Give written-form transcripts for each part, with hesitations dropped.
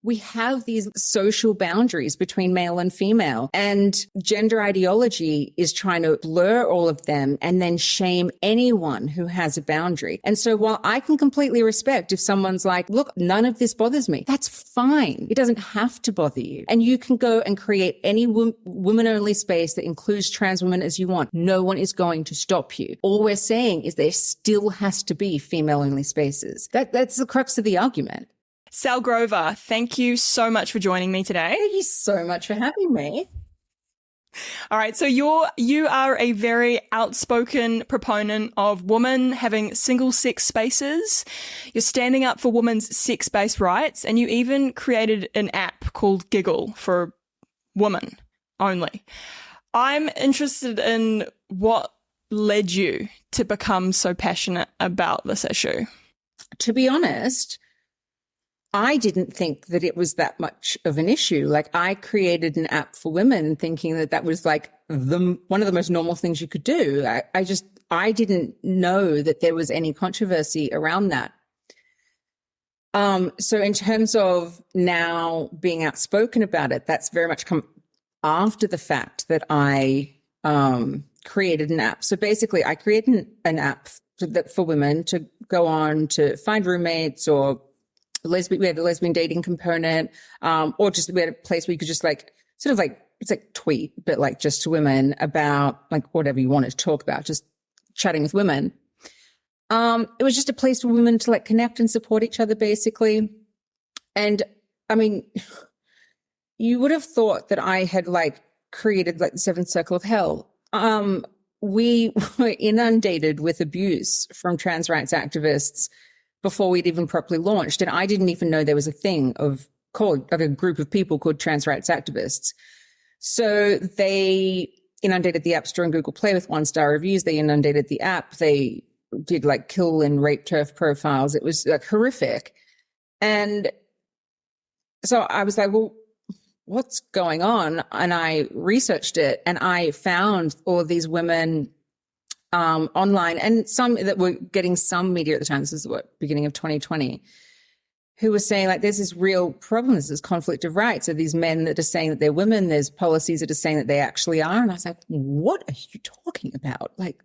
we have these social boundaries between male and female, and gender ideology is trying to blur all of them and then shame anyone who has a boundary. And so while I can completely respect if someone's like, look, none of this bothers me, that's fine. It doesn't have to bother you. And you can go and create any women-only space that includes trans women as you want. No one is going to stop you. All we're saying is there still has to be female-only spaces. That's the crux of the argument. Sall Grover, thank you so much for joining me today. Thank you so much for having me. All right, so you are a very outspoken proponent of women having single-sex spaces. You're standing up for women's sex-based rights, and you even created an app called Giggle for women only. I'm interested in what led you to become so passionate about this issue. To be honest, I didn't think that it was that much of an issue. Like, I created an app for women thinking that that was like one of the most normal things you could do. I didn't know that there was any controversy around that. So in terms of now being outspoken about it, that's very much come after the fact that I created an app. So basically I created an app for women to go on to find roommates, or we had the lesbian dating component, or just we had a place where you could just like sort of like, it's like tweet, but like just to women about like whatever you wanted to talk about, just chatting with women. It was just a place for women to like connect and support each other, basically. And I mean, you would have thought that I had like created like the seventh circle of hell. We were inundated with abuse from trans rights activists before we'd even properly launched. And I didn't even know there was a thing of a group of people called trans rights activists. So they inundated the App Store and Google Play with 1-star reviews. They inundated the app. They did like kill and rape turf profiles. It was like horrific. And so I was like, well, what's going on? And I researched it, and I found all of these women online, and some that were getting some media at the time. This is beginning of 2020, who were saying like, there's this real problem. There's this conflict of rights of these men that are saying that they're women. There's policies that are saying that they actually are. And I was like, what are you talking about? Like,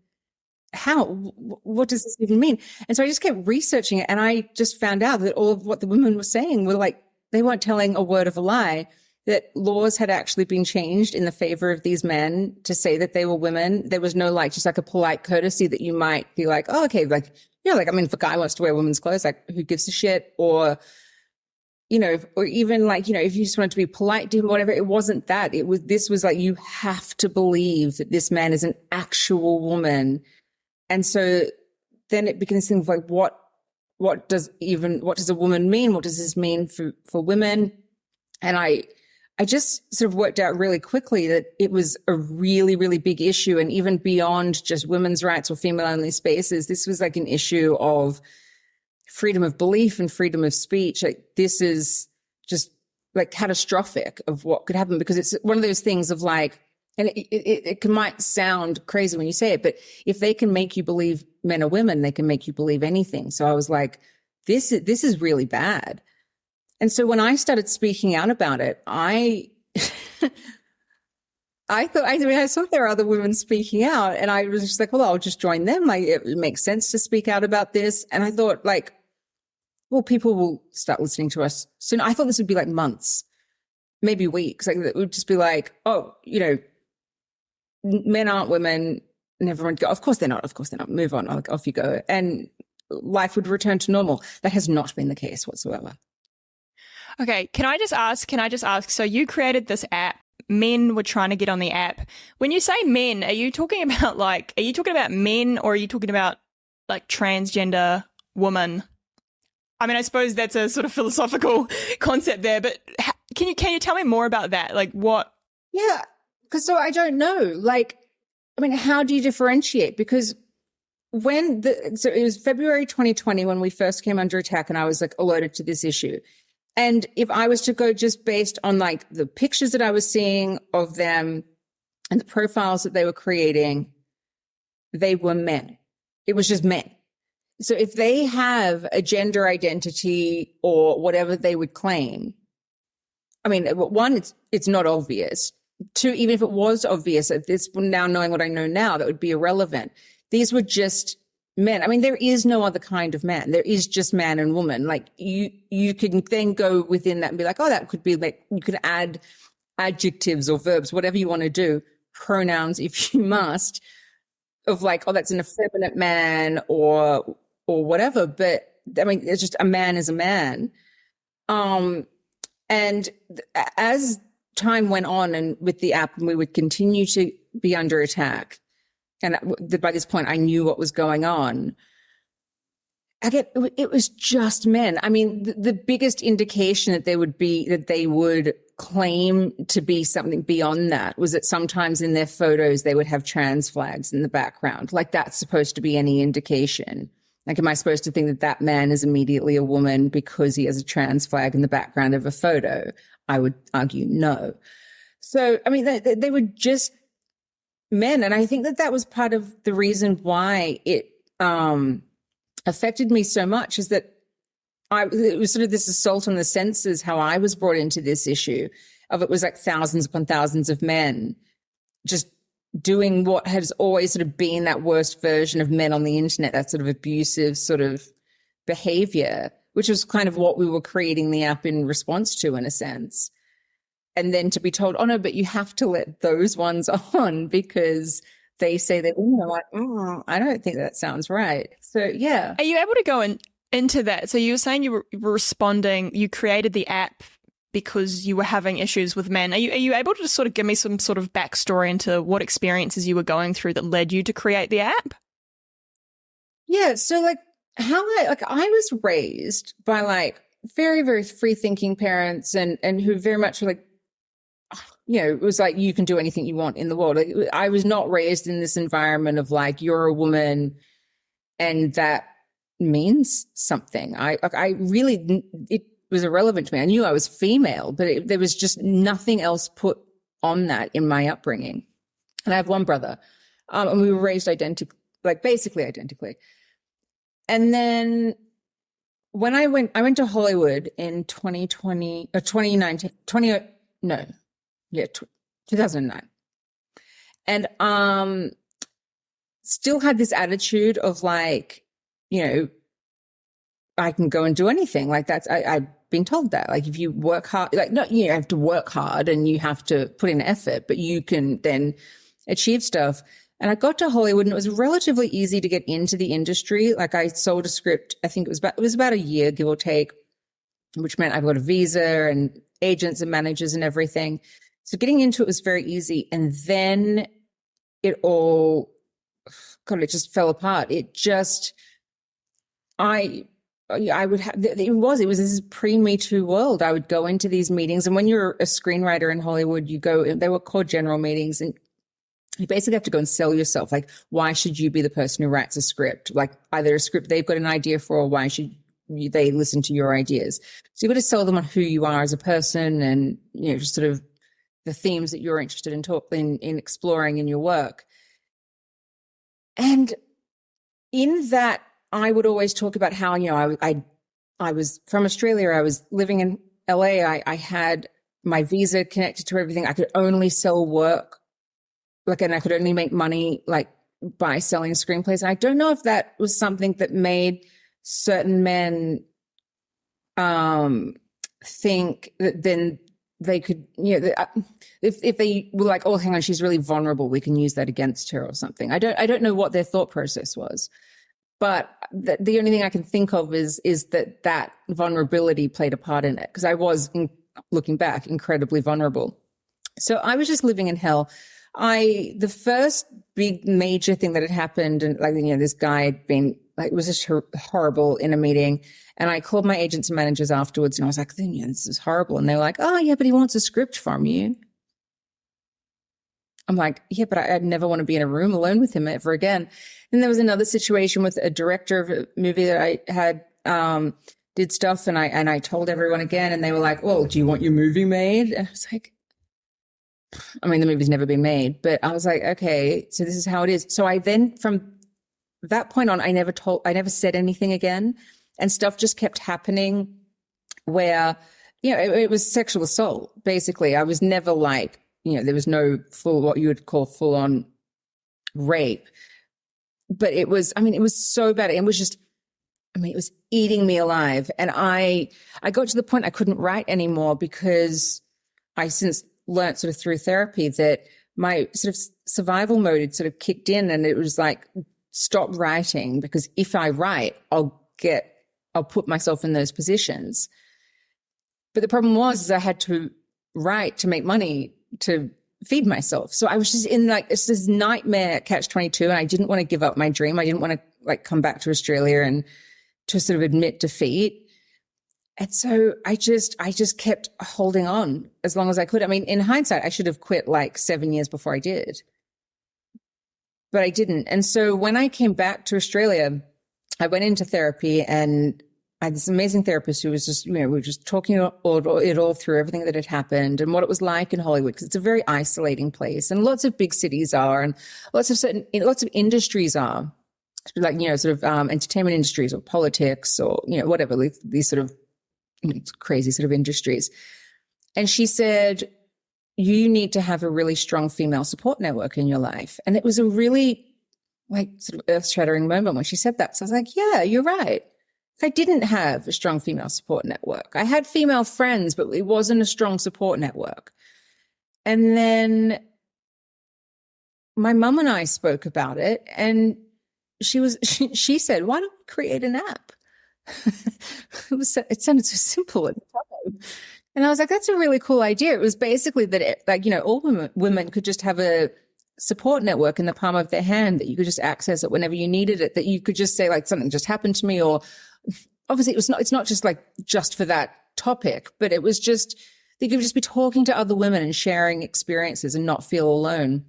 how, what does this even mean? And so I just kept researching it, and I just found out that all of what the women were saying were like, they weren't telling a word of a lie, that laws had actually been changed in the favor of these men to say that they were women. There was no like, just like a polite courtesy that you might be like, oh, okay. Like, you know, like, I mean, if a guy wants to wear women's clothes, like who gives a shit? Or, you know, or even like, you know, if you just wanted to be polite to him, whatever, it wasn't that. This was like, you have to believe that this man is an actual woman. And so then it begins to think like, what does a woman mean? What does this mean for women? And I just sort of worked out really quickly that it was a really, really big issue. And even beyond just women's rights or female-only spaces, this was like an issue of freedom of belief and freedom of speech. Like, this is just like catastrophic of what could happen, because it's one of those things of like, and it might sound crazy when you say it, but if they can make you believe men are women, they can make you believe anything. So I was like, this is really bad. And so when I started speaking out about it, I saw there are other women speaking out, and I was just like, well, I'll just join them. Like, it makes sense to speak out about this. And I thought like, well, people will start listening to us soon. I thought this would be like months, maybe weeks. Like, it would just be like, oh, you know, men aren't women, and everyone go, of course they're not. Move on. Like, off you go. And life would return to normal. That has not been the case whatsoever. Okay, can I just ask, so you created this app, men were trying to get on the app. When you say men, are you talking about men, or are you talking about like transgender women? I mean, I suppose that's a sort of philosophical concept there, but can you tell me more about that? Like, what? Yeah, because so I don't know. Like, I mean, how do you differentiate? Because so it was February 2020 when we first came under attack, and I was like alerted to this issue. And if I was to go just based on like the pictures that I was seeing of them and the profiles that they were creating, they were men. It was just men. So if they have a gender identity or whatever they would claim, I mean, one, it's not obvious. Two, even if it was obvious at this, now knowing what I know now, that would be irrelevant. These were just men. I mean, there is no other kind of man. There is just man and woman. Like you can then go within that and be like, oh, that could be like, you could add adjectives or verbs, whatever you want to do, pronouns if you must, of like, oh, that's an effeminate man or whatever. But I mean, it's just a man is a man. And as time went on and with the app, and we would continue to be under attack. And by this point, I knew what was going on. Again, it was just men. I mean, the biggest indication that they would claim to be something beyond that was that sometimes in their photos, they would have trans flags in the background. Like that's supposed to be any indication. Like, am I supposed to think that that man is immediately a woman because he has a trans flag in the background of a photo? I would argue no. So, I mean, they were just men. And I think that was part of the reason why it affected me so much, is that it was sort of this assault on the senses, how I was brought into this issue of, it was like thousands upon thousands of men just doing what has always sort of been that worst version of men on the internet, that sort of abusive sort of behavior, which was kind of what we were creating the app in response to, in a sense. And then to be told, oh no, but you have to let those ones on because they say that, like, I don't think that sounds right. So yeah. Are you able to go into that? So you were saying you were responding, you created the app because you were having issues with men. Are you able to just sort of give me some sort of backstory into what experiences you were going through that led you to create the app? Yeah. So like I was raised by like very, very free thinking parents and who very much were like, you know, it was like, you can do anything you want in the world. Like, I was not raised in this environment of like, you're a woman and that means something. It was irrelevant to me. I knew I was female, but there was just nothing else put on that in my upbringing. And I have one brother, and we were raised basically identically. And then when I went to Hollywood in 2009. And still had this attitude of like, you know, I can go and do anything. Like I've been told that, like, if you work hard, like, no, you have to work hard and you have to put in effort, but you can then achieve stuff. And I got to Hollywood and it was relatively easy to get into the industry. Like, I sold a script, I think it was about a year, give or take, which meant I got a visa and agents and managers and everything. So getting into it was very easy. And then it just fell apart. It was this pre-Me Too world. I would go into these meetings, and when you're a screenwriter in Hollywood, they were called general meetings, and you basically have to go and sell yourself. Like, why should you be the person who writes a script? Like, either a script they've got an idea for, or why should they listen to your ideas? So you've got to sell them on who you are as a person, and, you know, just sort of the themes that you're interested in exploring in your work. And in that, I would always talk about how, you know, I was from Australia. I was living in LA. I had my visa connected to everything. I could only sell work, like, and I could only make money like by selling screenplays. And I don't know if that was something that made certain men think that then they could, you know, if they were like, oh, hang on, she's really vulnerable, we can use that against her or something. I don't know what their thought process was. But the only thing I can think of is that vulnerability played a part in it, because I was, looking back, incredibly vulnerable. So I was just living in hell. The first big major thing that had happened, and like, you know, this guy had been like, it was just horrible in a meeting. And I called my agents and managers afterwards, and I was like, yeah, this is horrible. And they were like, oh yeah, but he wants a script from you. I'm like, yeah, but I'd never want to be in a room alone with him ever again. And there was another situation with a director of a movie that I had did stuff, and I told everyone again, and they were like, well, do you want your movie made? And I was like, I mean, the movie's never been made, but I was like, okay, so this is how it is. So I then, from that point on, I never said anything again, and stuff just kept happening where it was sexual assault. Basically, I was never like, there was no what you would call full on rape, but it was so bad. It was just, it was eating me alive. And I got to the point I couldn't write anymore because I since learned sort of through therapy that my sort of survival mode had sort of kicked in, and it was like, stop writing, because if I write, I'll put myself in those positions. But the problem was I had to write to make money to feed myself. So I was just in like, it's this nightmare catch-22, and I didn't want to give up my dream. I didn't want to like come back to Australia and to sort of admit defeat. And so I just kept holding on as long as I could. I mean, in hindsight, I should have quit like 7 years before I did, but I didn't. And so when I came back to Australia, I went into therapy, and I had this amazing therapist who was just, we were just talking it all through, everything that had happened and what it was like in Hollywood, because it's a very isolating place, and lots of big cities are, and lots of industries are, like, sort of entertainment industries or politics or, whatever, these sort of crazy sort of industries. And she said, you need to have a really strong female support network in your life. And it was a really like sort of earth-shattering moment when she said that. So I was like, yeah, you're right. I didn't have a strong female support network. I had female friends, but it wasn't a strong support network. And then my mum and I spoke about it, and she said, why don't we create an app? It sounded so simple at the time. And I was like, that's a really cool idea. It was basically that, all women could just have a support network in the palm of their hand, that you could just access it whenever you needed it, that you could just say like, something just happened to me, or obviously it's not just like just for that topic, but it was just, you could just be talking to other women and sharing experiences and not feel alone.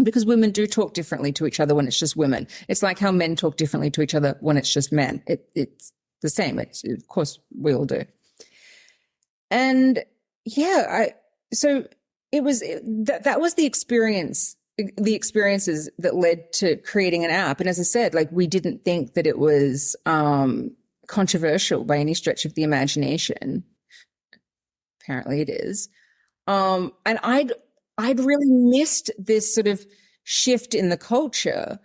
Because women do talk differently to each other when it's just women. It's like how men talk differently to each other when it's just men. It's the same. Of course, we all do. And yeah, so it was, that was the experiences that led to creating an app. And as I said, like, we didn't think that it was controversial by any stretch of the imagination. Apparently it is. And I'd really missed this sort of shift in the culture,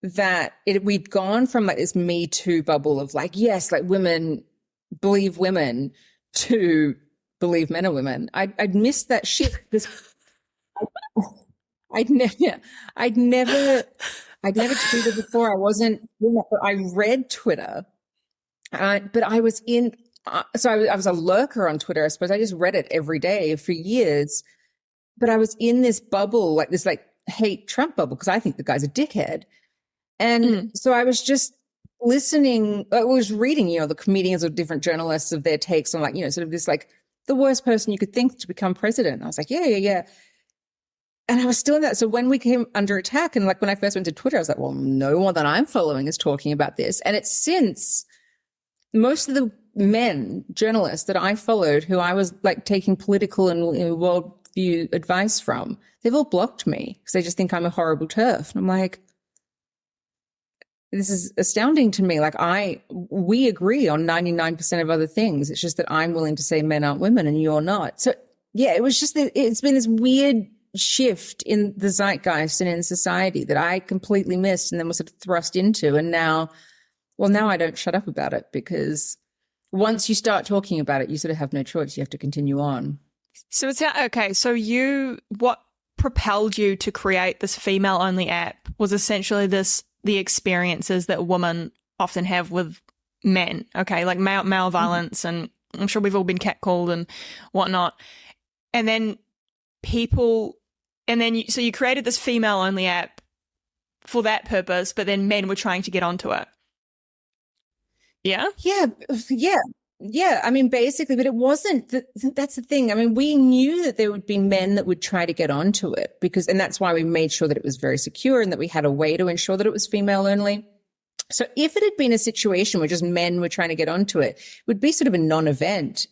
that we'd gone from like this Me Too bubble of like, yes, like believe women, to believe men are women. I'd missed that shift. I'd never tweeted before. I wasn't, but I read Twitter, but I was I was a lurker on Twitter, I suppose. I just read it every day for years, but I was in this bubble, like this like hate Trump bubble, because I think the guy's a dickhead. And so I was just listening, I was reading, the comedians or different journalists of their takes on like, sort of this like the worst person you could think to become president. I was like, yeah. And I was still in that. So when we came under attack, and like when I first went to Twitter, I was like, well, no one that I'm following is talking about this. And it's since most of the men journalists that I followed, who I was like taking political and worldview advice from, they've all blocked me because they just think I'm a horrible TERF. And I'm like, this is astounding to me. Like we agree on 99% of other things. It's just that I'm willing to say men aren't women and you're not. So yeah, it was just, it's been this weird shift in the zeitgeist and in society that I completely missed and then was sort of thrust into. And now I don't shut up about it, because once you start talking about it, you sort of have no choice. You have to continue on. So it's okay. So what propelled you to create this female-only app was essentially the experiences that women often have with men. Okay, like male violence, and I'm sure we've all been catcalled and whatnot. And then so you created this female-only app for that purpose, but then men were trying to get onto it. Yeah? Yeah. I mean, basically, but it wasn't, that's the thing. I mean, we knew that there would be men that would try to get onto it, and that's why we made sure that it was very secure and that we had a way to ensure that it was female only. So if it had been a situation where just men were trying to get onto it, it would be sort of a non-event.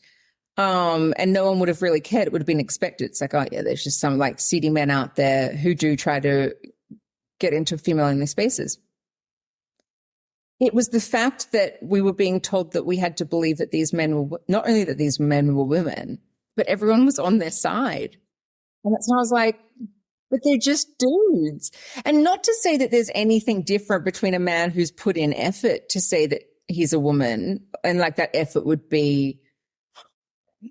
And no one would have really cared. It would have been expected. It's like, oh yeah, there's just some like seedy men out there who do try to get into female only spaces. It was the fact that we were being told that we had to believe that these men were, not only that these men were women, but everyone was on their side. And that's when I was like, but they're just dudes. And not to say that there's anything different between a man who's put in effort to say that he's a woman, and like that effort would be,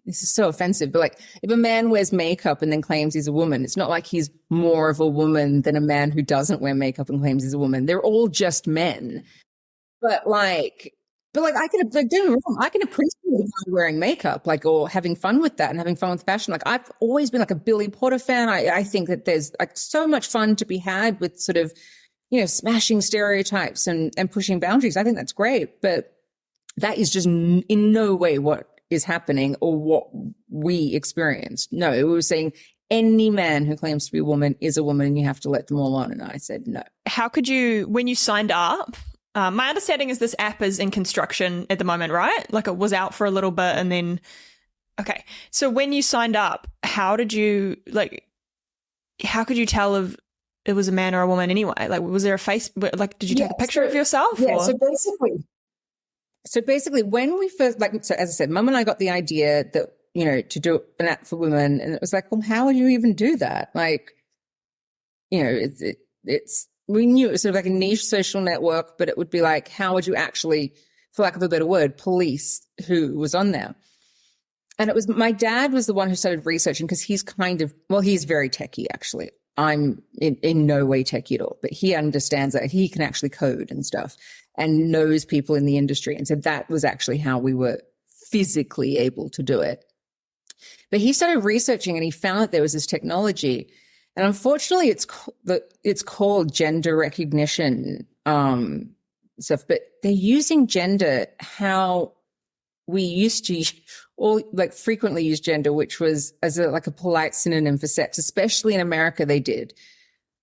this is so offensive, but like if a man wears makeup and then claims he's a woman, it's not like he's more of a woman than a man who doesn't wear makeup and claims he's a woman. They're all just men. But like I can, like, don't get me wrong, I can appreciate a guy wearing makeup, like, or having fun with that and having fun with fashion. Like, I've always been like a Billy Porter fan. I think that there's like so much fun to be had with sort of, you know, smashing stereotypes and pushing boundaries. I think that's great, but that is just in no way what is happening or what we experienced. No, we were saying any man who claims to be a woman is a woman and you have to let them all on. And I said, no. How could you, when you signed up, my understanding is this app is in construction at the moment, right? Like it was out for a little bit and then, okay. So when you signed up, how could you tell if it was a man or a woman anyway? Like, was there a face, like, did you take a picture of yourself? Yeah, or? So basically when we first, like, so as I said, Mum and I got the idea that, you know, to do an app for women, and it was like, well, how would you even do that? Like, you know, it's, we knew it was sort of like a niche social network, but it would be like, how would you actually, for lack of a better word, police who was on there? And it was, my dad was the one who started researching because he's kind of, well, he's very techie actually. I'm in no way techie at all, but he understands that he can actually code and stuff and knows people in the industry. And so that was actually how we were physically able to do it. But he started researching and he found that there was this technology. And unfortunately, it's called gender recognition stuff, but they're using gender how we used to, or like frequently use gender, which was as like a polite synonym for sex, especially in America. They did,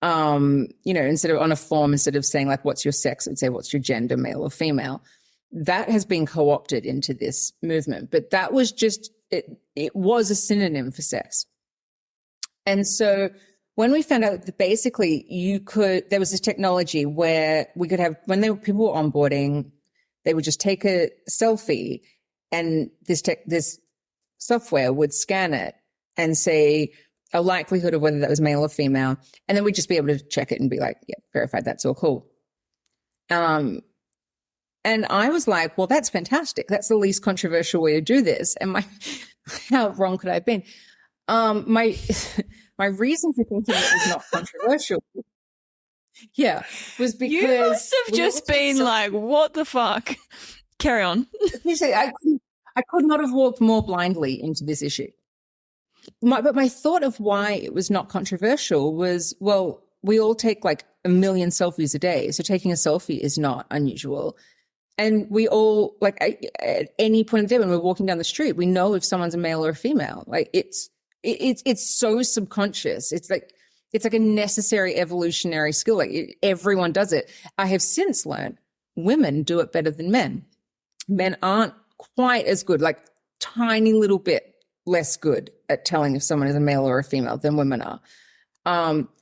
you know, instead of on a form, instead of saying like, "What's your sex?" it would say, "What's your gender, male or female." That has been co-opted into this movement, but that was just it was a synonym for sex, and so. When we found out that basically there was this technology where we could have, when people were onboarding, they would just take a selfie and this software would scan it and say a likelihood of whether that was male or female. And then we'd just be able to check it and be like, yeah, verified, that's all cool. And I was like, well, that's fantastic. That's the least controversial way to do this. And how wrong could I have been? My reason for thinking it was not controversial, yeah, was because you must have just been like, "What the fuck?" Carry on. I could not have walked more blindly into this issue. But my thought of why it was not controversial was, well, we all take like 1 million selfies a day, so taking a selfie is not unusual. And we all, like, at any point in the day when we're walking down the street, we know if someone's a male or a female. Like it's so subconscious. It's like a necessary evolutionary skill. Like everyone does it. I have since learned women do it better than men. Men aren't quite as good, like tiny little bit less good at telling if someone is a male or a female than women are.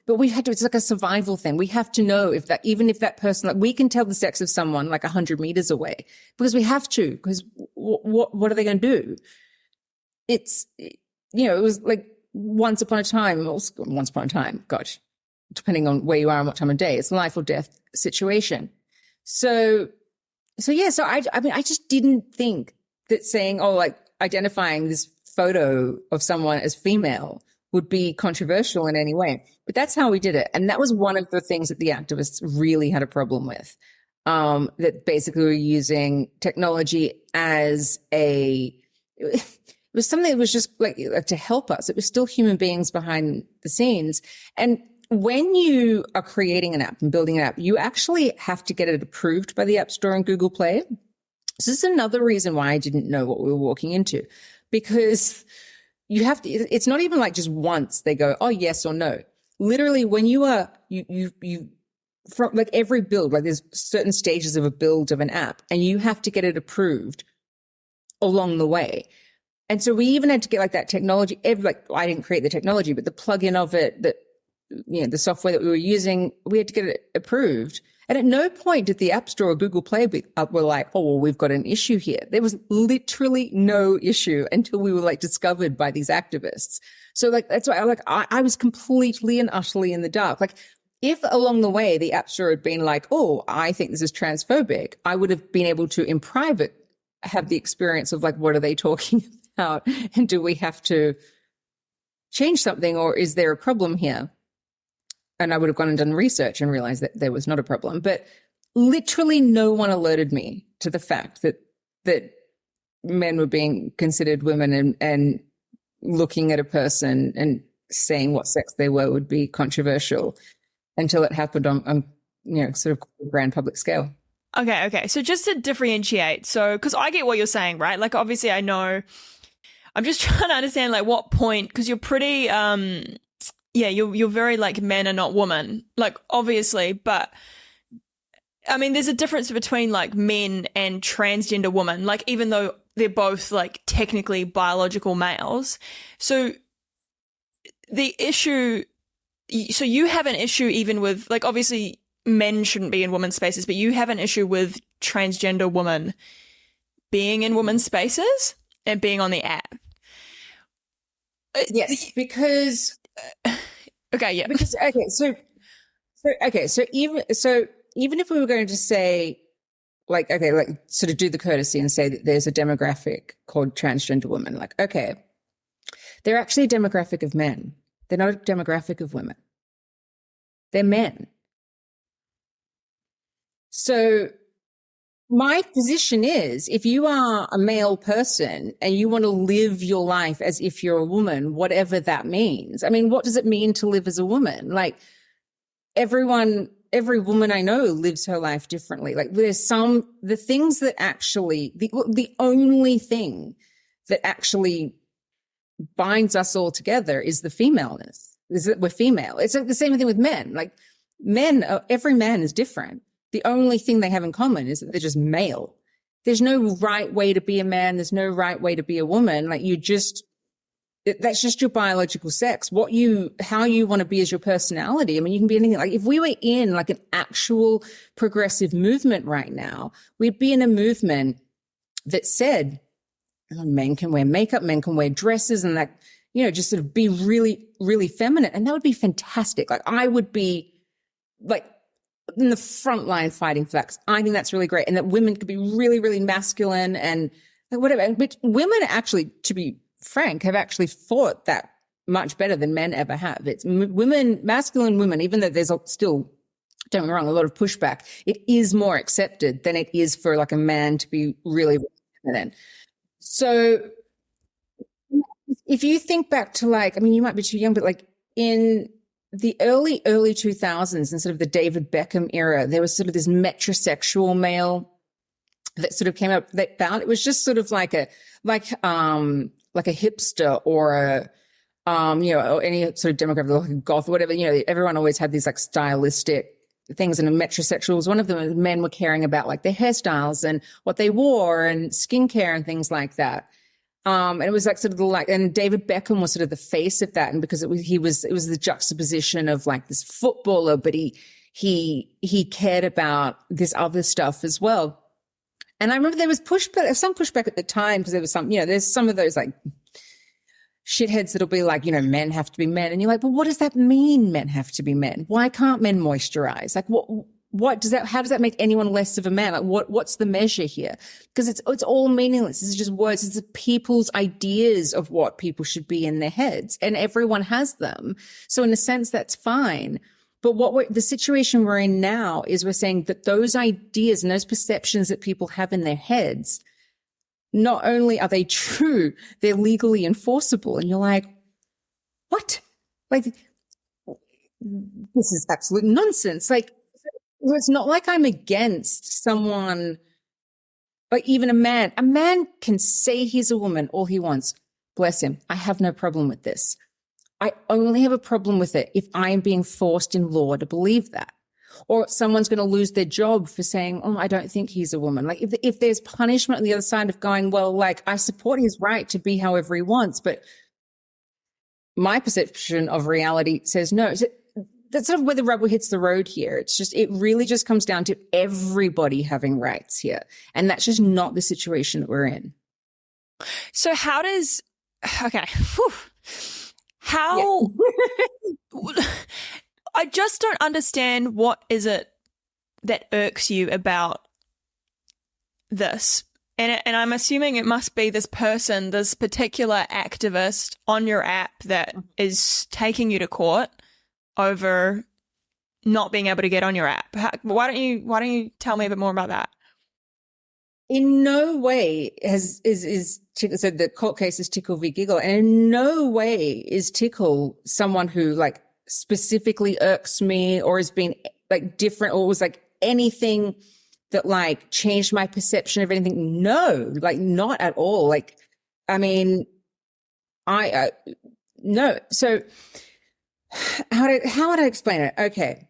But we had to, it's like a survival thing. We have to know even if that person, like we can tell the sex of someone like 100 meters away because we have to, because what are they going to do? You know, it was like once upon a time, gosh, depending on where you are and what time of day, it's a life or death situation. So I mean, I just didn't think that saying, like identifying this photo of someone as female would be controversial in any way. But that's how we did it. And that was one of the things that the activists really had a problem with, that basically were using technology as it was something that was just like to help us. It was still human beings behind the scenes. And when you are creating an app and building an app, you actually have to get it approved by the App Store and Google Play. So this is another reason why I didn't know what we were walking into, because you have to, it's not even like just once they go, oh, yes or no. Literally when you from like every build, like there's certain stages of a build of an app and you have to get it approved along the way. And so we even had to get like that technology, I didn't create the technology, but the plugin of it, the software that we were using, we had to get it approved. And at no point did the App Store or Google Play were like, oh, well, we've got an issue here. There was literally no issue until we were like discovered by these activists. So like, that's why I was completely and utterly in the dark. Like, if along the way the App Store had been like, oh, I think this is transphobic, I would have been able to, in private, have the experience of like, what are they talking about? And do we have to change something, or is there a problem here? And I would have gone and done research and realized that there was not a problem. But literally no one alerted me to the fact that men were being considered women, and looking at a person and saying what sex they were would be controversial, until it happened on sort of grand public scale. Okay. So just to differentiate, so because I get what you're saying, right? Like, obviously I know, I'm just trying to understand like what point, because you're pretty, you're very like men are not women, like obviously, but I mean, there's a difference between like men and transgender women, like even though they're both like technically biological males. So the issue, so you have an issue even with, like, obviously men shouldn't be in women's spaces, but you have an issue with transgender women being in women's spaces and being on the app. Yes, because okay, yeah. Because so even if we were going to say like sort of do the courtesy and say that there's a demographic called transgender women, like, okay, they're actually a demographic of men. They're not a demographic of women. They're men. So my position is, if you are a male person and you want to live your life as if you're a woman, whatever that means. I mean, what does it mean to live as a woman? Like, every woman I know lives her life differently. Like, the things that actually, the only thing that actually binds us all together is the femaleness, is that we're female. It's the same thing with men. Like, every man is different. The only thing they have in common is that they're just male. There's no right way to be a man. There's no right way to be a woman. Like, that's just your biological sex. How you want to be as your personality. I mean, you can be anything. Like, if we were in like an actual progressive movement right now, we'd be in a movement that said, oh, men can wear makeup, men can wear dresses, and that, just sort of be really, really feminine. And that would be fantastic. Like, I would be like in the front line fighting for that, 'cause I think that's really great. And that women could be really, really masculine and like whatever. But women actually, to be frank, have actually fought that much better than men ever have. It's masculine women, even though there's still, don't get me wrong, a lot of pushback, it is more accepted than it is for like a man to be really feminine. So if you think back to like, I mean, you might be too young, but like in the early 2000s and sort of the David Beckham era, there was sort of this metrosexual male that sort of came up that found it was just sort of like a hipster or or any sort of demographic, like a goth or whatever. Everyone always had these like stylistic things, and a metrosexual was one of them. And men were caring about like their hairstyles and what they wore and skincare and things like that. And it was like sort of and David Beckham was sort of the face of that. And because it was the juxtaposition of like this footballer, but he cared about this other stuff as well. And I remember there was some pushback at the time, because there was there's some of those like shitheads that'll be like, men have to be men. And you're like, but what does that mean, men have to be men? Why can't men moisturize? Like, how does that make anyone less of a man? Like, what's the measure here? Because it's all meaningless. It's just words. It's people's ideas of what people should be in their heads, and everyone has them. So in a sense, that's fine. But the situation we're in now is we're saying that those ideas and those perceptions that people have in their heads, not only are they true, they're legally enforceable. And you're like, what? Like, this is absolute nonsense. Like, it's not like I'm against someone, like even a man. A man can say he's a woman all he wants. Bless him. I have no problem with this. I only have a problem with it if I am being forced in law to believe that. Or someone's going to lose their job for saying, oh, I don't think he's a woman. Like, if there's punishment on the other side of going, well, like, I support his right to be however he wants, but my perception of reality says no. that's sort of where the rubber hits the road here. It really just comes down to everybody having rights here. And that's just not the situation that we're in. So how does, okay, whew. How, yeah. I just don't understand what is it that irks you about this. And I'm assuming it must be this person, this particular activist on your app that is taking you to court over not being able to get on your app. Why don't you tell me a bit more about that? In no way so the court case is Tickle v. Giggle, and in no way is Tickle someone who like specifically irks me or has been like different or was like anything that like changed my perception of anything. No, like not at all. Like, I mean, no. So how would I explain it? Okay.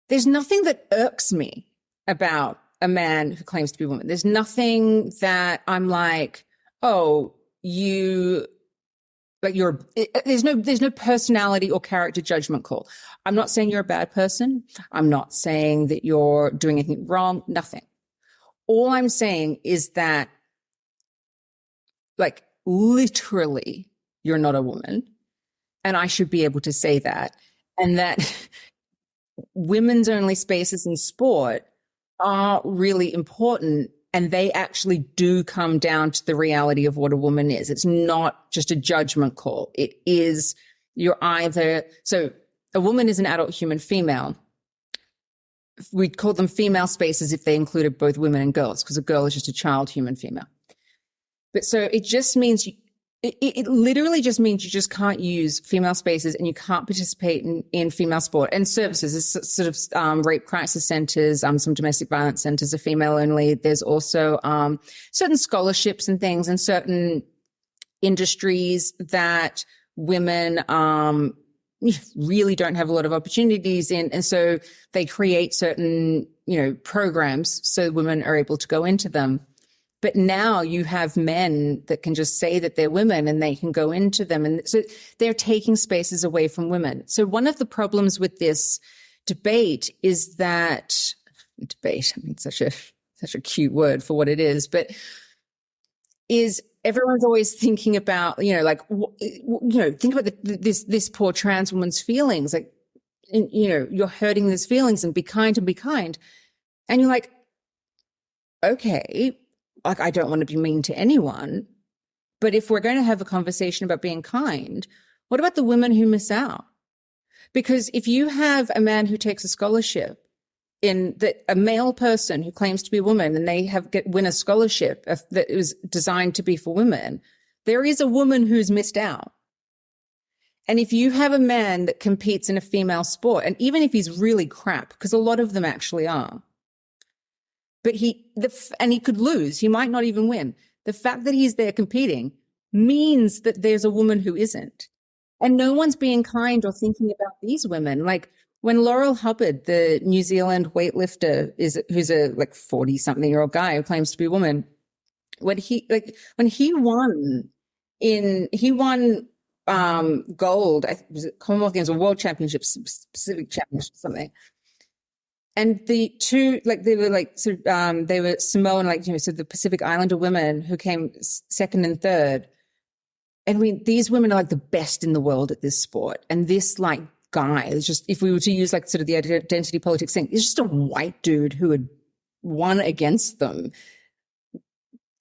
There's nothing that irks me about a man who claims to be a woman. There's nothing that I'm like, oh, there's no personality or character judgment call. I'm not saying you're a bad person. I'm not saying that you're doing anything wrong. Nothing. All I'm saying is that, like, literally, you're not a woman, and I should be able to say that, and that women's only spaces in sport are really important, and they actually do come down to the reality of what a woman is. It's not just a judgment call. It is, so a woman is an adult human female. We'd call them female spaces if they included both women and girls, because a girl is just a child human female. But so it just means it literally just means you just can't use female spaces and you can't participate in female sport and services. There's sort of rape crisis centers, some domestic violence centers are female only. There's also certain scholarships and things and certain industries that women really don't have a lot of opportunities in. And so they create certain, programs so women are able to go into them. But now you have men that can just say that they're women and they can go into them. And so they're taking spaces away from women. So one of the problems with this debate is that debate, I mean, such a cute word for what it is, but is everyone's always thinking about, think about this poor trans woman's feelings. Like, you're hurting these feelings and be kind and be kind. And you're like, okay, like, I don't want to be mean to anyone, but if we're going to have a conversation about being kind, what about the women who miss out? Because if you have a man who takes a scholarship a male person who claims to be a woman and they win a scholarship that was designed to be for women, there is a woman who's missed out. And if you have a man that competes in a female sport, and even if he's really crap, because a lot of them actually are, but he could lose. He might not even win. The fact that he's there competing means that there's a woman who isn't. And no one's being kind or thinking about these women. Like when Laurel Hubbard, the New Zealand weightlifter, who's a 40-something-year-old guy who claims to be a woman, when he won gold, was it Commonwealth Games or World Championships, Pacific Championships, something. And the two, they were Samoan, so the Pacific Islander women who came second and third. And these women are the best in the world at this sport. And this guy is just, if we were to use sort of the identity politics thing, is just a white dude who had won against them.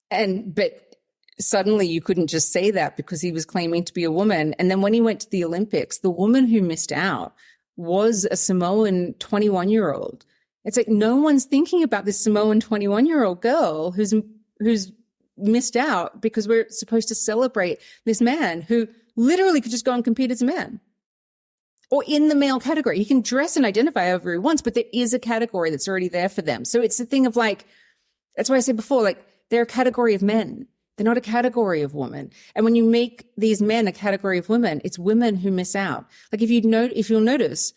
But suddenly you couldn't just say that because he was claiming to be a woman. And then when he went to the Olympics, the woman who missed out was a Samoan 21-year-old. It's no one's thinking about this Samoan 21-year-old girl who's missed out because we're supposed to celebrate this man who literally could just go and compete as a man or in the male category. He can dress and identify however he wants, but there is a category that's already there for them. So it's a thing of that's why I said before, they're a category of men. They're not a category of women. And when you make these men a category of women, it's women who miss out. If you'll notice,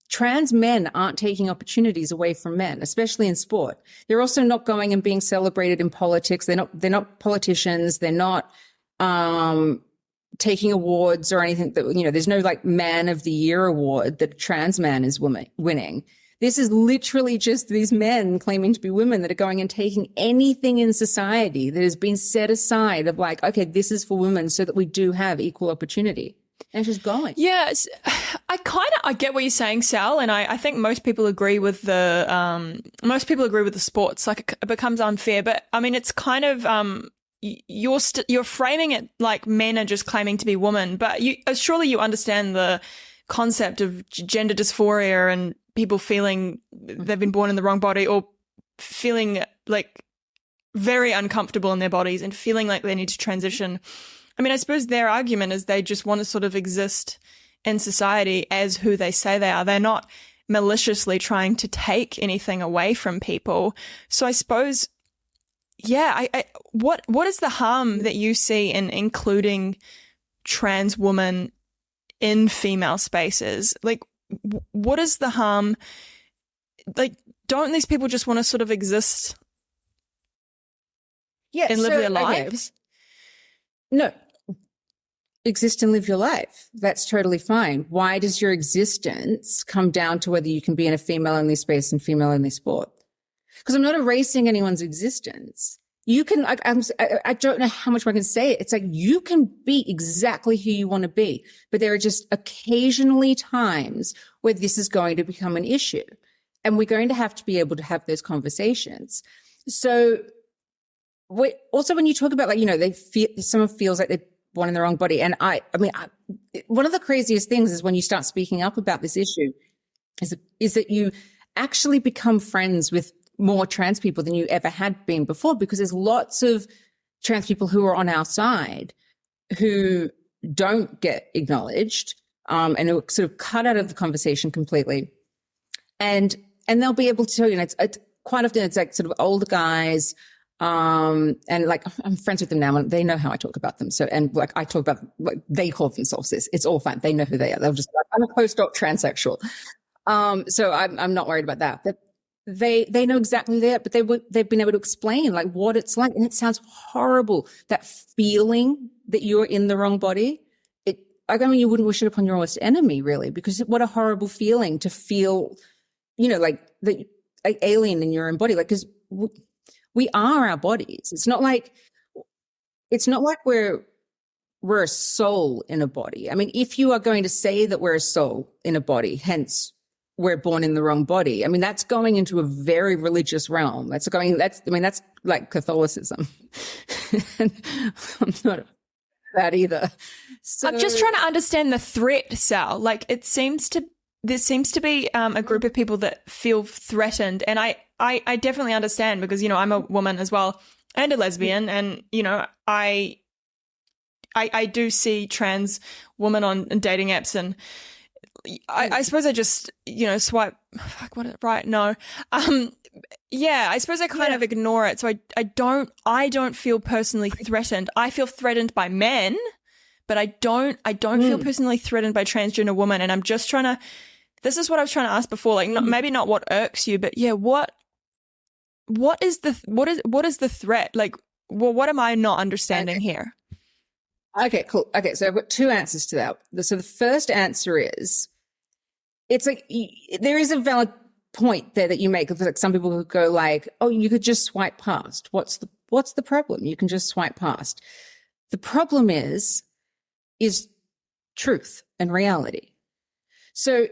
trans men aren't taking opportunities away from men, especially in sport. They're also not going and being celebrated in politics. They're not politicians. They're not, taking awards or anything that, there's no like man of the year award that a trans man is winning. This is literally just these men claiming to be women that are going and taking anything in society that has been set aside of like, okay, this is for women so that we do have equal opportunity. And it's just going. Yes. I get what you're saying, Sal. And I think most people agree with the sports. Like it becomes unfair, but I mean, it's kind of, you're framing it like men are just claiming to be women, but surely you understand the concept of gender dysphoria and people feeling they've been born in the wrong body or feeling like very uncomfortable in their bodies and feeling like they need to transition. I mean, I suppose their argument is they just want to sort of exist in society as who they say they are. They're not maliciously trying to take anything away from people. So I suppose, yeah, what is the harm that you see in including trans women in female spaces? Like, what is the harm? Like, don't these people just want to sort of exist and live their lives? No. Exist and live your life. That's totally fine. Why does your existence come down to whether you can be in a female-only space and female-only sport? Because I'm not erasing anyone's existence. You can, I don't know how much more I can say it. It's like you can be exactly who you want to be, but there are just occasionally times where this is going to become an issue. And we're going to have to be able to have those conversations. So also when you talk about like, someone feels like they're born in the wrong body. And I mean, one of the craziest things is when you start speaking up about this issue is that you actually become friends with more trans people than you ever had been before, because there's lots of trans people who are on our side who don't get acknowledged, and who are sort of cut out of the conversation completely. And they'll be able to tell you, and it's quite often it's like sort of older guys, and like I'm friends with them now and they know how I talk about them. So, and like I talk about, like they call themselves this, it's all fine. They know who they are. They'll just be like, I'm a postdoc transsexual. So I'm not worried about that. But they know exactly that, but they've been able to explain like what it's like. And it sounds horrible. That feeling that you're in the wrong body. I mean, you wouldn't wish it upon your worst enemy, really, because what a horrible feeling to feel, like alien in your own body. Like, cause we are our bodies. It's not like we're a soul in a body. I mean, if you are going to say that we're a soul in a body, hence we're born in the wrong body, I mean, that's going into a very religious realm. That's like Catholicism. And I'm not that either. So, I'm just trying to understand the threat, Sal. Like there seems to be a group of people that feel threatened. And I definitely understand because, I'm a woman as well and a lesbian. And, I do see trans women on dating apps, and I suppose I just, swipe, right? No. Yeah, I suppose I kind of ignore it. So I don't feel personally threatened. I feel threatened by men, but I don't feel personally threatened by transgender women. And I'm just trying to, this is what I was trying to ask before, like maybe not what irks you, but yeah, what is the threat? Like, well, what am I not understanding here? Okay, cool. Okay, so I've got two answers to that. So the first answer is, it's like there is a valid point there that you make. Like some people who go like, "Oh, you could just swipe past. What's the problem? You can just swipe past." The problem is truth and reality. So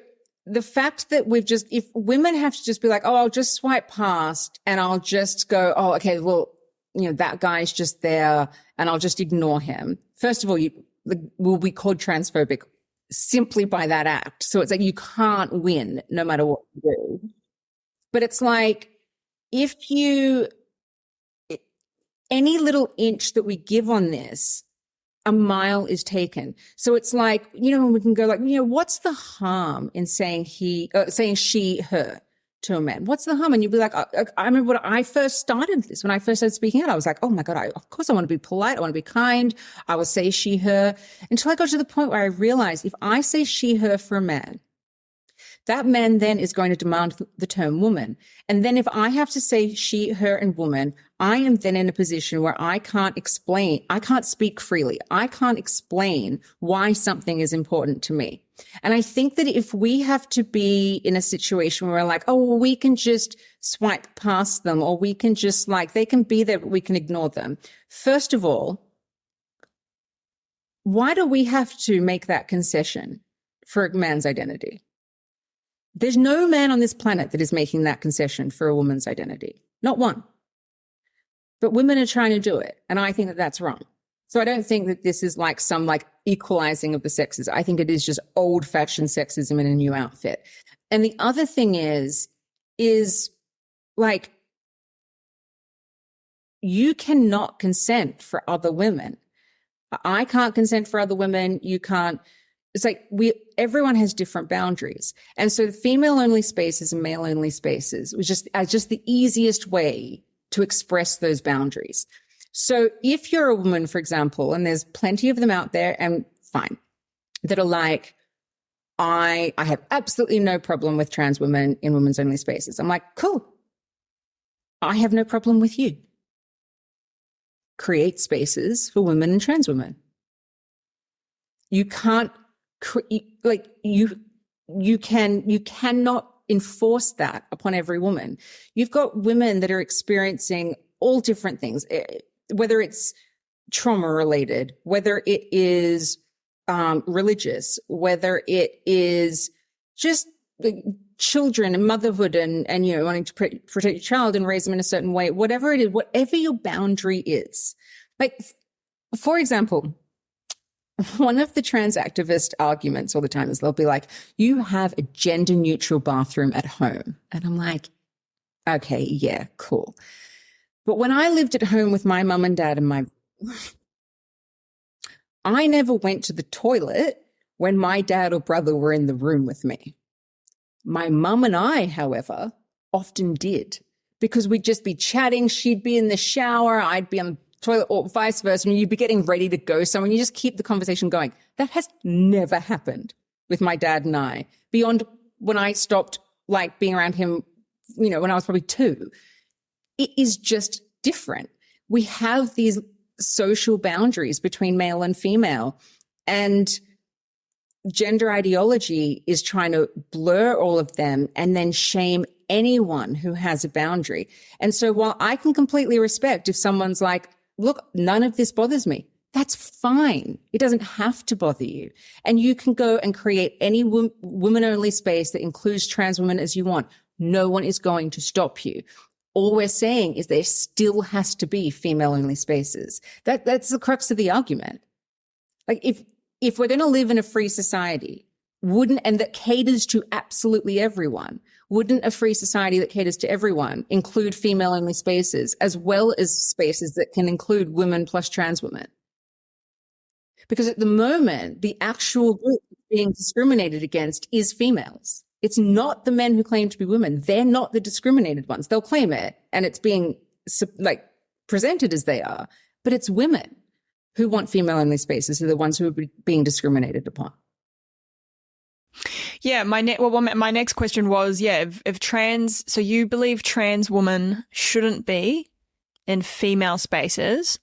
the fact that if women have to just be like, "Oh, I'll just swipe past and I'll just go, oh, okay, well, that guy's just there and I'll just ignore him." First of all, will be called transphobic simply by that act. So it's like you can't win no matter what you do. But it's like any little inch that we give on this, a mile is taken. So it's like, we can go like, what's the harm in saying saying she, her to a man? What's the harm? And you'd be like, I remember when I first started this, when I first started speaking out, I was like, oh my God, of course I want to be polite. I want to be kind. I will say she, her, until I got to the point where I realized if I say she, her for a man, That man then is going to demand the term woman. And then if I have to say she, her, and woman, I am then in a position where I can't speak freely. I can't explain why something is important to me. And I think that if we have to be in a situation where we're like, oh, well, we can just swipe past them, or we can just they can be there, but we can ignore them. First of all, why do we have to make that concession for a man's identity? There's no man on this planet that is making that concession for a woman's identity. Not one. But women are trying to do it. And I think that that's wrong. So I don't think that this is some equalizing of the sexes. I think it is just old fashioned sexism in a new outfit. And the other thing is you cannot consent for other women. I can't consent for other women. You can't. It's everyone has different boundaries. And so female only spaces and male only spaces was just the easiest way to express those boundaries. So if you're a woman, for example, and there's plenty of them out there, and fine, that are I have absolutely no problem with trans women in women's only spaces. I'm like, cool. I have no problem with you. Create spaces for women and trans women. You can't you cannot enforce that upon every woman. You've got women that are experiencing all different things, whether it's trauma related, whether it is religious, whether it is just children and motherhood and wanting to protect your child and raise them in a certain way, whatever it is, whatever your boundary is. For example, one of the trans activist arguments all the time is they'll be like, you have a gender neutral bathroom at home. And I'm like, okay, yeah, cool. But when I lived at home with my mum and dad and I never went to the toilet when my dad or brother were in the room with me. My mum and I, however, often did, because we'd just be chatting. She'd be in the shower. I'd be on the toilet, or vice versa, and you'd be getting ready to go somewhere and you just keep the conversation going. That has never happened with my dad and I, beyond when I stopped being around him, when I was probably 2. It is just different. We have these social boundaries between male and female, and gender ideology is trying to blur all of them and then shame anyone who has a boundary. And so while I can completely respect if someone's like, look, none of this bothers me, that's fine. It doesn't have to bother you. And you can go and create any women-only space that includes trans women as you want. No one is going to stop you. All we're saying is there still has to be female-only spaces. That's the crux of the argument. If we're going to live in a free society, and that caters to absolutely everyone, wouldn't a free society that caters to everyone include female-only spaces as well as spaces that can include women plus trans women? Because at the moment, the actual group being discriminated against is females. It's not the men who claim to be women. They're not the discriminated ones. They'll claim it, and it's being presented as they are, but it's women who want female-only spaces who are the ones who are being discriminated upon. Yeah, my next question was, if trans, so you believe trans women shouldn't be in female spaces,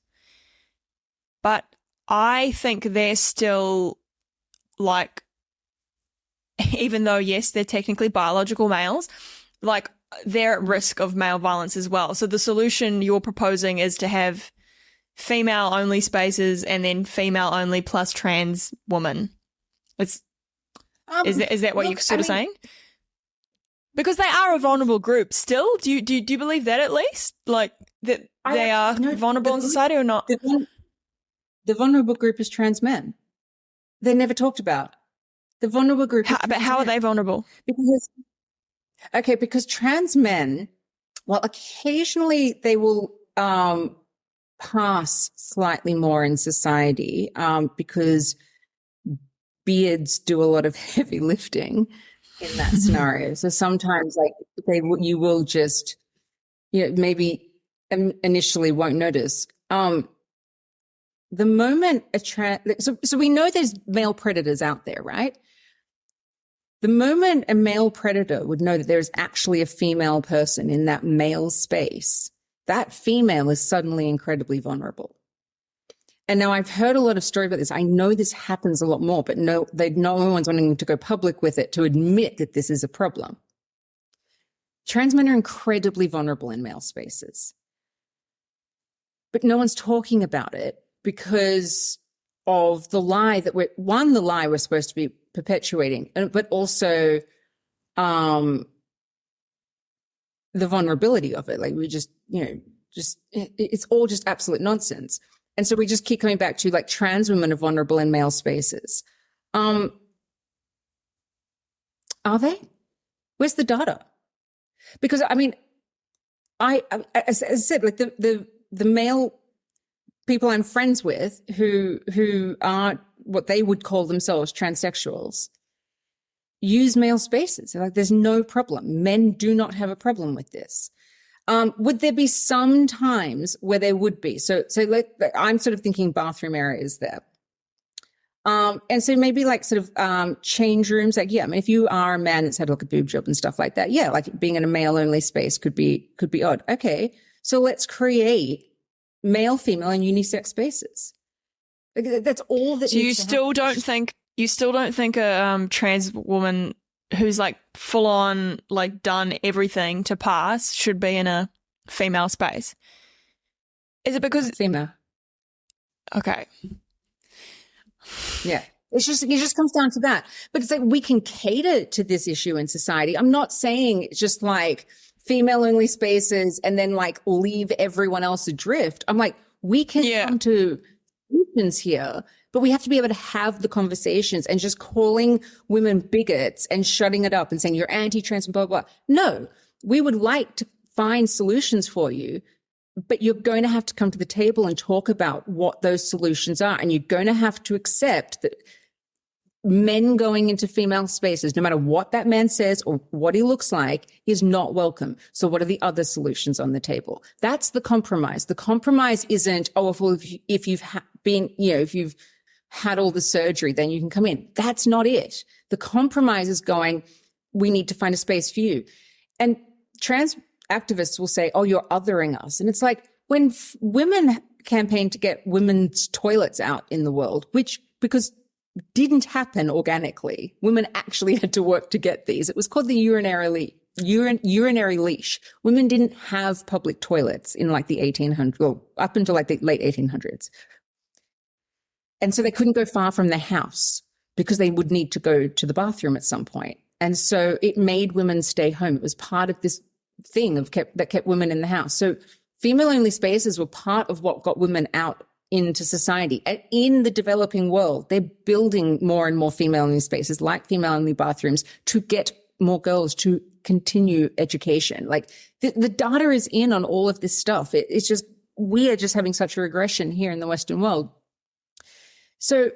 but I think they're still even though, yes, they're technically biological males, they're at risk of male violence as well. So the solution you're proposing is to have female only spaces and then female only plus trans woman. Is that what you're sort of saying? Because they are a vulnerable group still. Do you believe that at least? That they are vulnerable in society or not? The vulnerable group is trans men. They're never talked about. The vulnerable group. But how are they vulnerable? Because trans men, well, occasionally they will pass slightly more in society because beards do a lot of heavy lifting in that scenario. So sometimes you will just, maybe initially won't notice. The moment so we know there's male predators out there, right? The moment a male predator would know that there's actually a female person in that male space, that female is suddenly incredibly vulnerable. And now I've heard a lot of stories about this. I know this happens a lot more, but no one's wanting to go public with it to admit that this is a problem. Trans men are incredibly vulnerable in male spaces. But no one's talking about it because of the lie that the lie we're supposed to be perpetuating, but also the vulnerability of it. Like we just, it's all just absolute nonsense. And so we just keep coming back to like trans women are vulnerable in male spaces. Are they? Where's the data? Because I mean, as I said, like the male people I'm friends with who are what they would call themselves transsexuals use male spaces. They're like, there's no problem. Men do not have a problem with this. Would there be some times where there would be? So I'm sort of thinking bathroom areas there. And so maybe like sort of change rooms, like, yeah, I mean, if you are a man that's had like a boob job and stuff like that, yeah, like being in a male only space could be odd. Okay. So let's create male, female, and unisex spaces. That's all that. So you still don't think a trans woman who's like full on like done everything to pass should be in a female space? Is it because female? Okay. Yeah. It just comes down to that. But it's like we can cater to this issue in society. I'm not saying it's just like female only spaces and then like leave everyone else adrift. I'm like, we can come to solutions here, but we have to be able to have the conversations, and just calling women bigots and shutting it up and saying you're anti-trans and blah, blah, blah. No, we would like to find solutions for you, but you're going to have to come to the table and talk about what those solutions are. And you're going to have to accept that men going into female spaces, no matter what that man says or what he looks like, is not welcome. So what are the other solutions on the table? That's the compromise. The compromise isn't, if you've if you've had all the surgery, then you can come in. That's not it. The compromise is going, we need to find a space for you. And trans activists will say, oh, you're othering us. And it's like when women campaign to get women's toilets out in the world, which because didn't happen organically. Women actually had to work to get these. It was called the urinary leash. Women didn't have public toilets in like the 1800s, or up until like the late 1800s. And so they couldn't go far from their house because they would need to go to the bathroom at some point. And so it made women stay home. It was part of this thing that kept women in the house. So female-only spaces were part of what got women out into society. In the developing world, they're building more and more female-only spaces, like female-only bathrooms, to get more girls to continue education. Like the data is in on all of this stuff. It's just, we are just having such a regression here in the Western world. So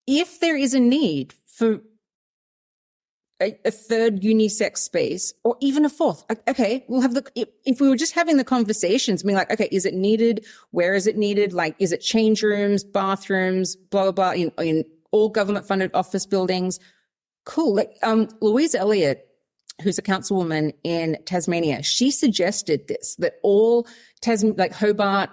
if there is a need for a third unisex space, or even a fourth, okay, we'll have if we were just having the conversations, being like, okay, is it needed? Where is it needed? Like, is it change rooms, bathrooms, blah, blah, blah, in all government funded office buildings? Cool. Like, Louise Elliott, who's a councilwoman in Tasmania, she suggested this, that all Hobart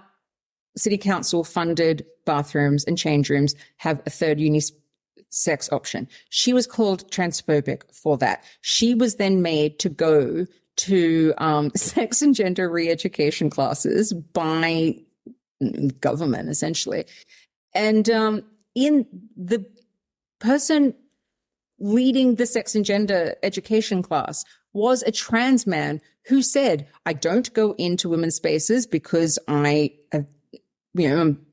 City Council funded bathrooms and change rooms have a third unisex option. She was called transphobic for that. She was then made to go to sex and gender re-education classes by government, essentially. And in the person leading the sex and gender education class was a trans man who said, I don't go into women's spaces because I'm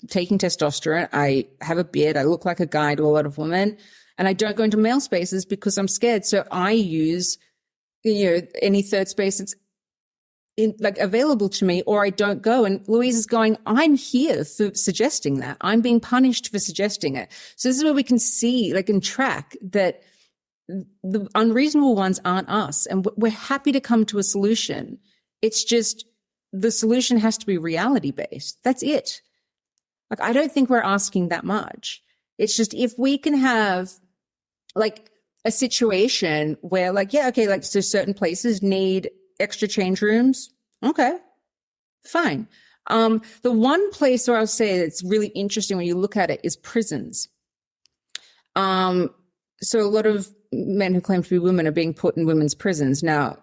taking testosterone. I have a beard. I look like a guy to a lot of women. And I don't go into male spaces because I'm scared. So I use, any third space that's available to me, or I don't go. And Louise is going, I'm here for suggesting that. I'm being punished for suggesting it. So this is where we can see, and track that the unreasonable ones aren't us. And we're happy to come to a solution. It's just the solution has to be reality based. That's it. I don't think we're asking that much. It's just if we can have, a situation where like, yeah, okay, like, so certain places need extra change rooms. Okay, fine. The one place where I'll say it's really interesting when you look at it is prisons. So a lot of men who claim to be women are being put in women's prisons. Now,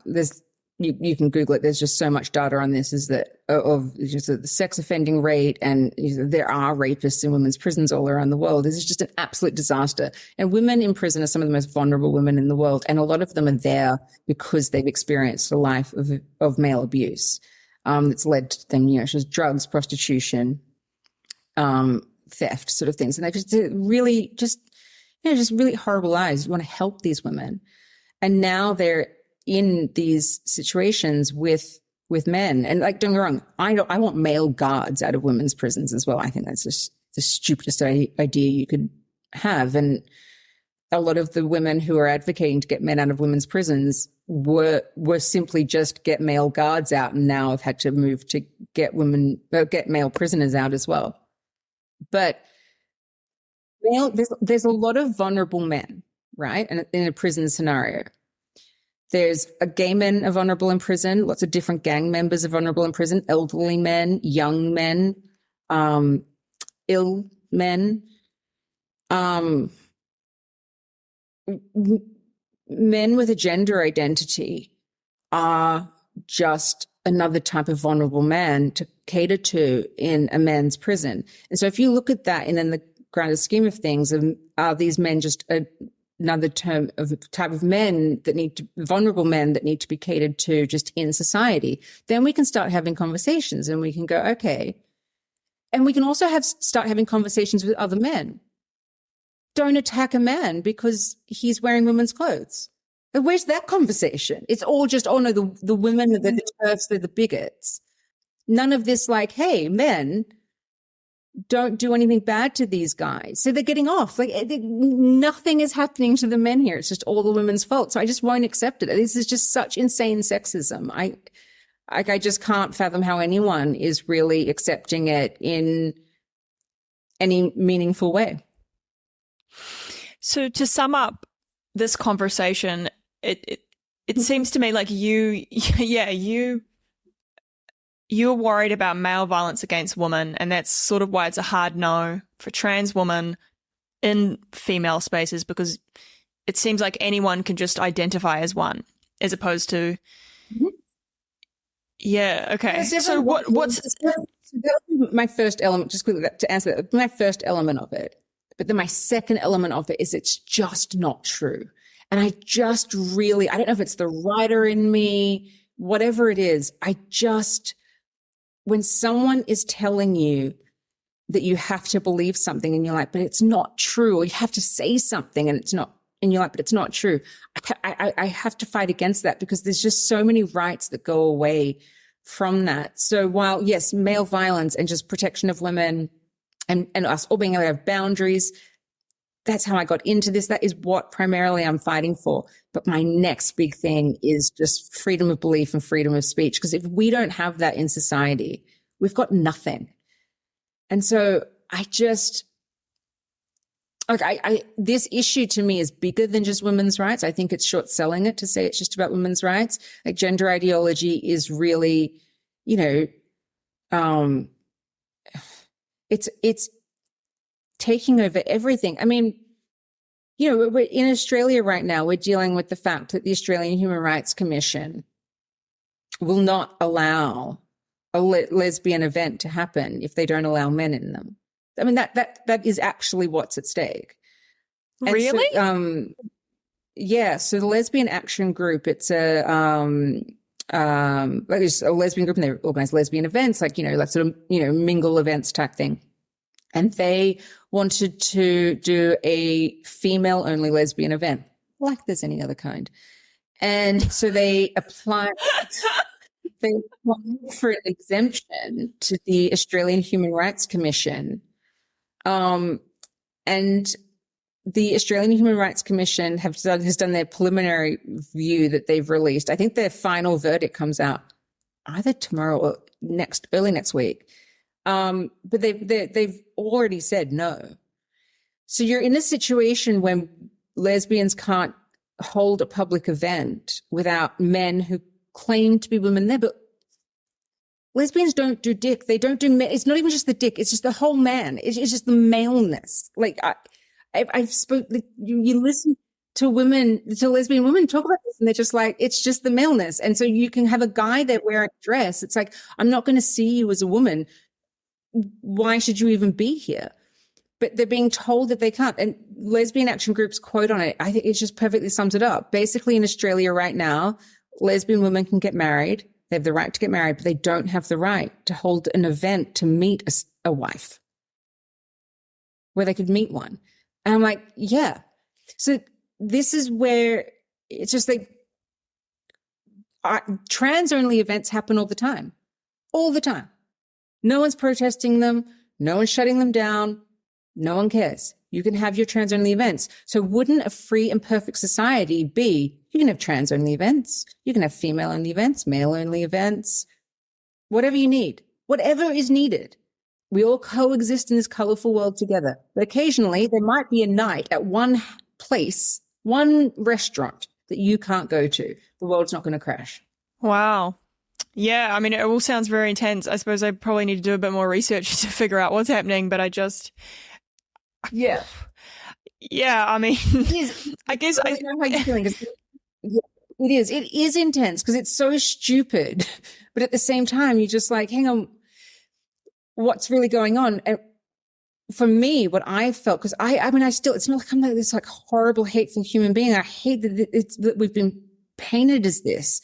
you can Google it. There's just so much data on this, is that of just the sex offending rate, and there are rapists in women's prisons all around the world. This is just an absolute disaster. And women in prison are some of the most vulnerable women in the world. And a lot of them are there because they've experienced a life of male abuse. That's led to them, just drugs, prostitution, theft, sort of things. And they've just really just really horrible lives. You want to help these women. And now they're in these situations with men. And like, don't get me wrong, I want male guards out of women's prisons as well. I think that's just the stupidest idea you could have. And a lot of the women who are advocating to get men out of women's prisons were simply just get male guards out, and now have had to move to get male prisoners out as well. But there's a lot of vulnerable men, right? And in a prison scenario, there's gay men are vulnerable in prison. Lots of different gang members are vulnerable in prison. Elderly men, young men, ill men, men with a gender identity are just another type of vulnerable man to cater to in a men's prison. And so if you look at that, and in the grander scheme of things, are these men just another type of men vulnerable men that need to be catered to just in society? Then we can start having conversations, and we can go, okay. And we can also start having conversations with other men. Don't attack a man because he's wearing women's clothes. But where's that conversation? It's all just, oh no, the women are the turfs, they're the bigots. None of this like, hey, men, don't do anything bad to these guys. So they're getting off. Like, nothing is happening to the men here. It's just all the women's fault. So I just won't accept it. This is just such insane sexism. I just can't fathom how anyone is really accepting it in any meaningful way. So to sum up this conversation, it seems to me like you're worried about male violence against women, and that's sort of why it's a hard no for trans women in female spaces, because it seems like anyone can just identify as one, as opposed to okay. So what's my first element, just quickly to answer that, my first element of it. But then my second element of it is it's just not true. And I just really, I don't know if it's the writer in me, whatever it is, when someone is telling you that you have to believe something and you're like, but it's not true, or you have to say something and it's not, and you're like, but it's not true. I have to fight against that, because there's just so many rights that go away from that. So while, yes, male violence and just protection of women and us all being able to have boundaries, that's how I got into this. That is what primarily I'm fighting for. But my next big thing is just freedom of belief and freedom of speech. Because if we don't have that in society, we've got nothing. And so this issue to me is bigger than just women's rights. I think it's short selling it to say it's just about women's rights. Like, gender ideology is really, it's taking over everything. I mean, we're in Australia right now, we're dealing with the fact that the Australian Human Rights Commission will not allow a lesbian event to happen if they don't allow men in them. I mean, that is actually what's at stake. Really? So, so the Lesbian Action Group, it's a lesbian group, and they organize lesbian events, like sort of, mingle events type thing. And they wanted to do a female-only lesbian event, like there's any other kind. And so they applied for an exemption to the Australian Human Rights Commission. And the Australian Human Rights Commission has done their preliminary review that they've released. I think their final verdict comes out either tomorrow or early next week. But they've already said no. So you're in a situation when lesbians can't hold a public event without men who claim to be women there. But lesbians don't do dick. They don't do, it's not even just the dick. It's just the whole man. It's just the maleness. Like I've you listen to lesbian women talk about this, and they're just like, it's just the maleness. And so you can have a guy there wearing a dress. It's like, I'm not going to see you as a woman. Why should you even be here? But they're being told that they can't. And Lesbian Action Group's quote on it, I think it just perfectly sums it up. Basically, in Australia right now, lesbian women can get married. They have the right to get married, but they don't have the right to hold an event to meet a wife where they could meet one. And I'm like, yeah. So this is where it's just like trans-only events happen all the time. All the time. No one's protesting them. No one's shutting them down. No one cares. You can have your trans-only events. So wouldn't a free and perfect society be, you can have trans-only events, you can have female-only events, male-only events, whatever you need, whatever is needed. We all coexist in this colorful world together. But occasionally there might be a night at one place, one restaurant that you can't go to. The world's not going to crash. Wow. Yeah, I mean, it all sounds very intense. I suppose I probably need to do a bit more research to figure out what's happening, but yeah, I mean, I guess I don't know how you're feeling. It is intense because it's so stupid, but at the same time, you're just like, hang on, what's really going on? And for me, what I felt, because it's not like I'm like this like horrible, hateful human being. I hate that we've been painted as this.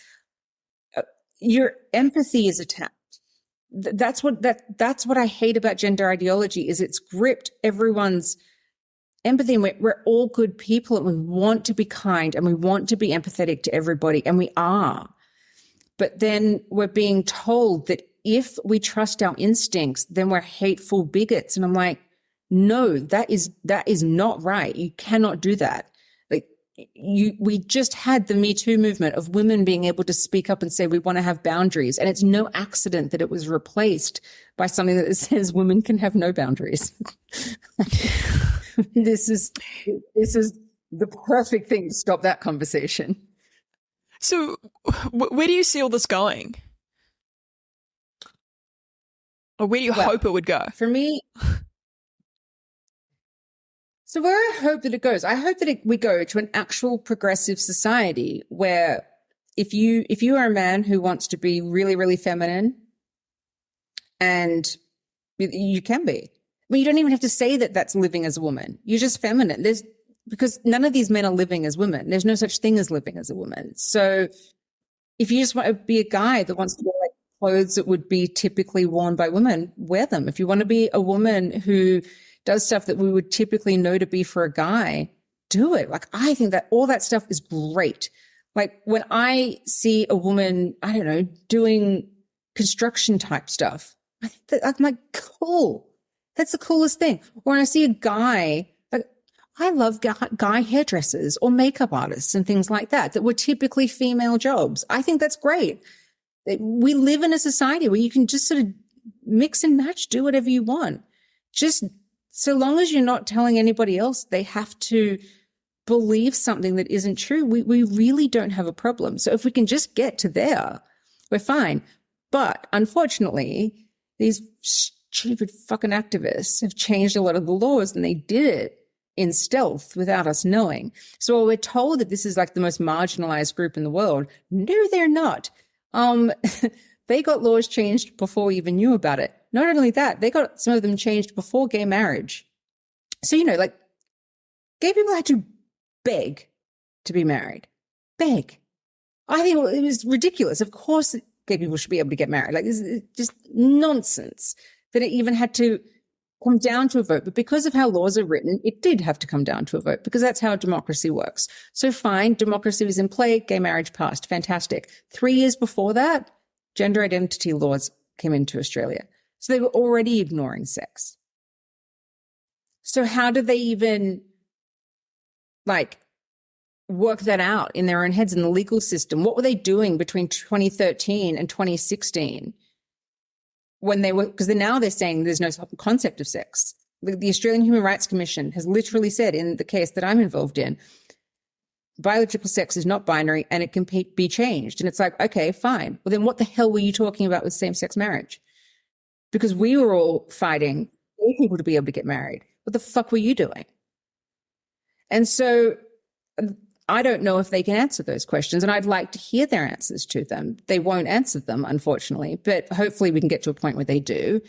Your empathy is attacked. That's what I hate about gender ideology is it's gripped everyone's empathy. And we're all good people and we want to be kind and we want to be empathetic to everybody, and we are. But then we're being told that if we trust our instincts, then we're hateful bigots. And I'm like, no, that is not right. You cannot do that. We just had the Me Too movement of women being able to speak up and say, we want to have boundaries. And it's no accident that it was replaced by something that says women can have no boundaries. This is the perfect thing to stop that conversation. So where do you see all this going? Or where do you hope it would go? For me, so where I hope that it goes, I hope that we go to an actual progressive society where if you are a man who wants to be really, really feminine, and you can be, but you don't even have to say that that's living as a woman. You're just feminine. Because none of these men are living as women. There's no such thing as living as a woman. So if you just want to be a guy that wants to wear like clothes that would be typically worn by women, wear them. If you want to be a woman who does stuff that we would typically know to be for a guy, do it. Like, I think that all that stuff is great. Like when I see a woman, I don't know, doing construction type stuff, I think that I'm like, cool. That's the coolest thing. Or when I see a guy, like I love guy hairdressers or makeup artists and things like that were typically female jobs. I think that's great. We live in a society where you can just sort of mix and match, do whatever you want. Just so long as you're not telling anybody else they have to believe something that isn't true, we really don't have a problem. So if we can just get to there, we're fine. But unfortunately, these stupid fucking activists have changed a lot of the laws, and they did it in stealth without us knowing. So while we're told that this is like the most marginalized group in the world, no, they're not. They got laws changed before we even knew about it. Not only that, they got some of them changed before gay marriage. So, like gay people had to beg to be married. Beg. I think it was ridiculous. Of course, gay people should be able to get married. Like, this is just nonsense that it even had to come down to a vote. But because of how laws are written, it did have to come down to a vote because that's how democracy works. So fine, democracy was in play, gay marriage passed. Fantastic. 3 years before that, gender identity laws came into Australia. So they were already ignoring sex. So how did they even work that out in their own heads in the legal system? What were they doing between 2013 and 2016 when they were, because now they're saying there's no concept of sex. The Australian Human Rights Commission has literally said in the case that I'm involved in, biological sex is not binary and it can be changed. And it's like, okay, fine. Well, then what the hell were you talking about with same-sex marriage? Because we were all fighting for people to be able to get married. What the fuck were you doing? And so I don't know if they can answer those questions, and I'd like to hear their answers to them. They won't answer them, unfortunately, but hopefully we can get to a point where they do.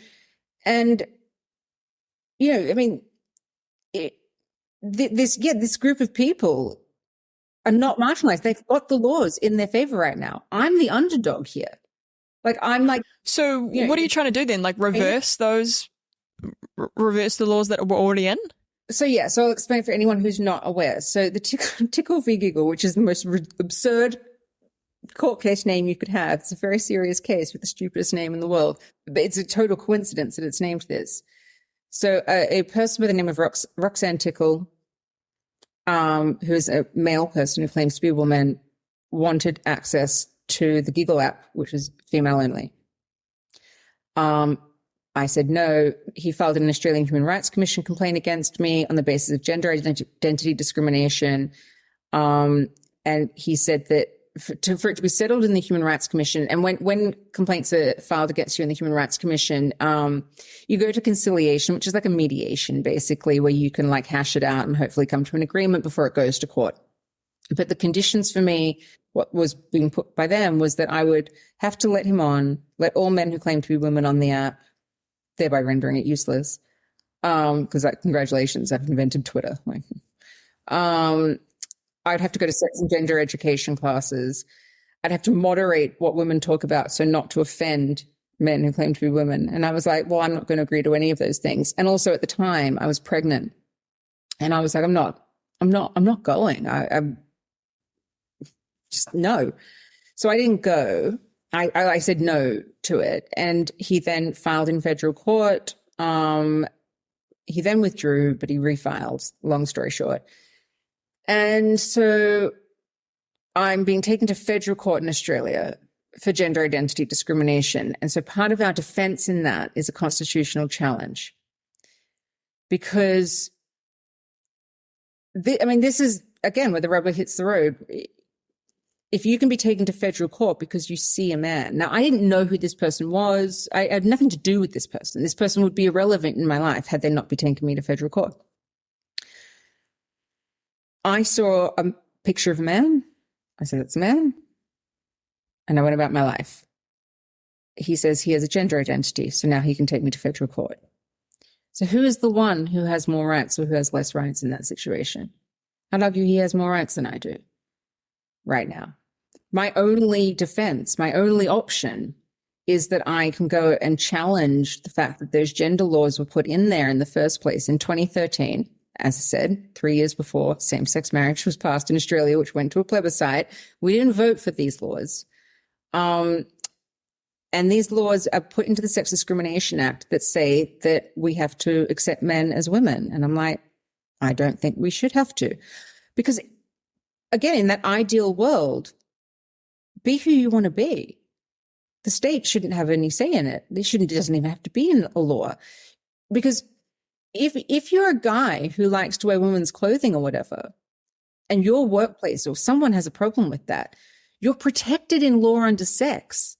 And, you know, I mean, this group of people are not marginalized. They've got the laws in their favor right now. I'm the underdog here. Like, I'm like. So you know, what are you trying to do then? Like reverse the laws that were already in? So I'll explain for anyone who's not aware. So the Tickle v. Giggle, which is the most absurd court case name you could have. It's a very serious case with the stupidest name in the world, but it's a total coincidence that it's named this. So a person by the name of Roxanne Tickle, who is a male person who claims to be a woman, wanted access to the Giggle app, which is female only. I said no. He filed an Australian Human Rights Commission complaint against me on the basis of gender identity discrimination. And he said that for it to be settled in the Human Rights Commission, and when complaints are filed against you in the Human Rights Commission, you go to conciliation, which is like a mediation, basically, where you can like hash it out and hopefully come to an agreement before it goes to court. But the conditions for me, what was being put by them, was that I would have to let all men who claim to be women on the app, thereby rendering it useless. Because congratulations, I've invented Twitter. I'd have to go to sex and gender education classes. I'd have to moderate what women talk about, so not to offend men who claim to be women. And I was like, well, I'm not going to agree to any of those things. And also at the time I was pregnant, and I was like, I'm not going. I'm just no. So I didn't go. I said no to it. And he then filed in federal court. He then withdrew, but he refiled, long story short. And so I'm being taken to federal court in Australia for gender identity discrimination. And so part of our defense in that is a constitutional challenge. Because, this is, again, where the rubber hits the road. If you can be taken to federal court because you see a man. Now, I didn't know who this person was. I had nothing to do with this person. This person would be irrelevant in my life had they not be taking me to federal court. I saw a picture of a man. I said, it's a man. And I went about my life. He says he has a gender identity, so now he can take me to federal court. So who is the one who has more rights or who has less rights in that situation? I'd argue he has more rights than I do right now. My only defense, my only option is that I can go and challenge the fact that those gender laws were put in there in the first place in 2013. As I said, 3 years before same-sex marriage was passed in Australia, which went to a plebiscite. We didn't vote for these laws. And these laws are put into the Sex Discrimination Act that say that we have to accept men as women. And I'm like, I don't think we should have to. Because, again, in that ideal world, be who you want to be. The state shouldn't have any say in it. It doesn't even have to be in a law. Because if you're a guy who likes to wear women's clothing or whatever, and your workplace or someone has a problem with that, you're protected in law under sex,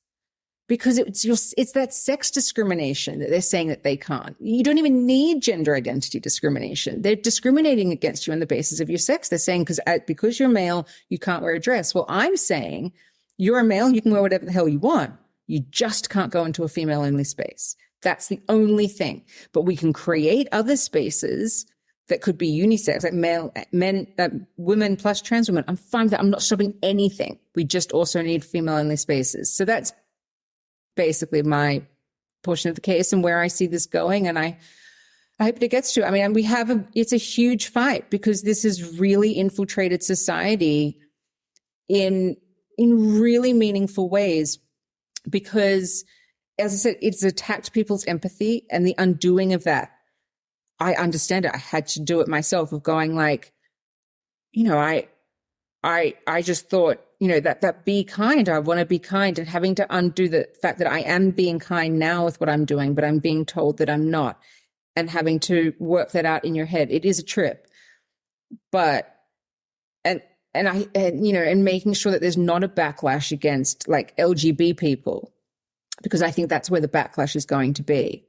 because it's that sex discrimination that they're saying that they can't. You don't even need gender identity discrimination. They're discriminating against you on the basis of your sex. They're saying because you're male, you can't wear a dress. Well, I'm saying you're a male, you can wear whatever the hell you want. You just can't go into a female-only space. That's the only thing. But we can create other spaces that could be unisex, like women plus trans women. I'm fine with that. I'm not stopping anything. We just also need female-only spaces. So that's basically my portion of the case and where I see this going. And I hope it gets to. It's a huge fight, because this has really infiltrated society in really meaningful ways, because, as I said, it's attacked people's empathy, and the undoing of that. I understand it. I had to do it myself, of going like, I just thought, that be kind. I want to be kind, and having to undo the fact that I am being kind now with what I'm doing, but I'm being told that I'm not, and having to work that out in your head. It is a trip, but, and and making sure that there's not a backlash against like LGB people, because I think that's where the backlash is going to be,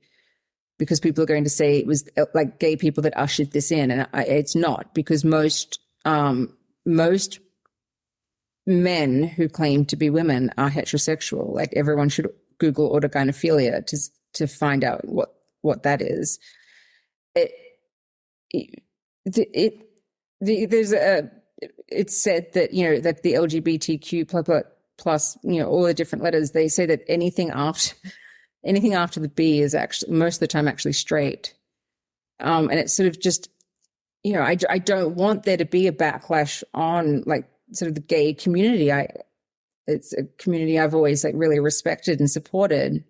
because people are going to say it was like gay people that ushered this in, and it's not, because most men who claim to be women are heterosexual. Like, everyone should Google autogynephilia to find out what that is. It's said that, that the LGBTQ plus, all the different letters, they say that anything after the B is actually most of the time actually straight. And it's sort of just, I don't want there to be a backlash on like sort of the gay community. It's a community I've always like really respected and supported.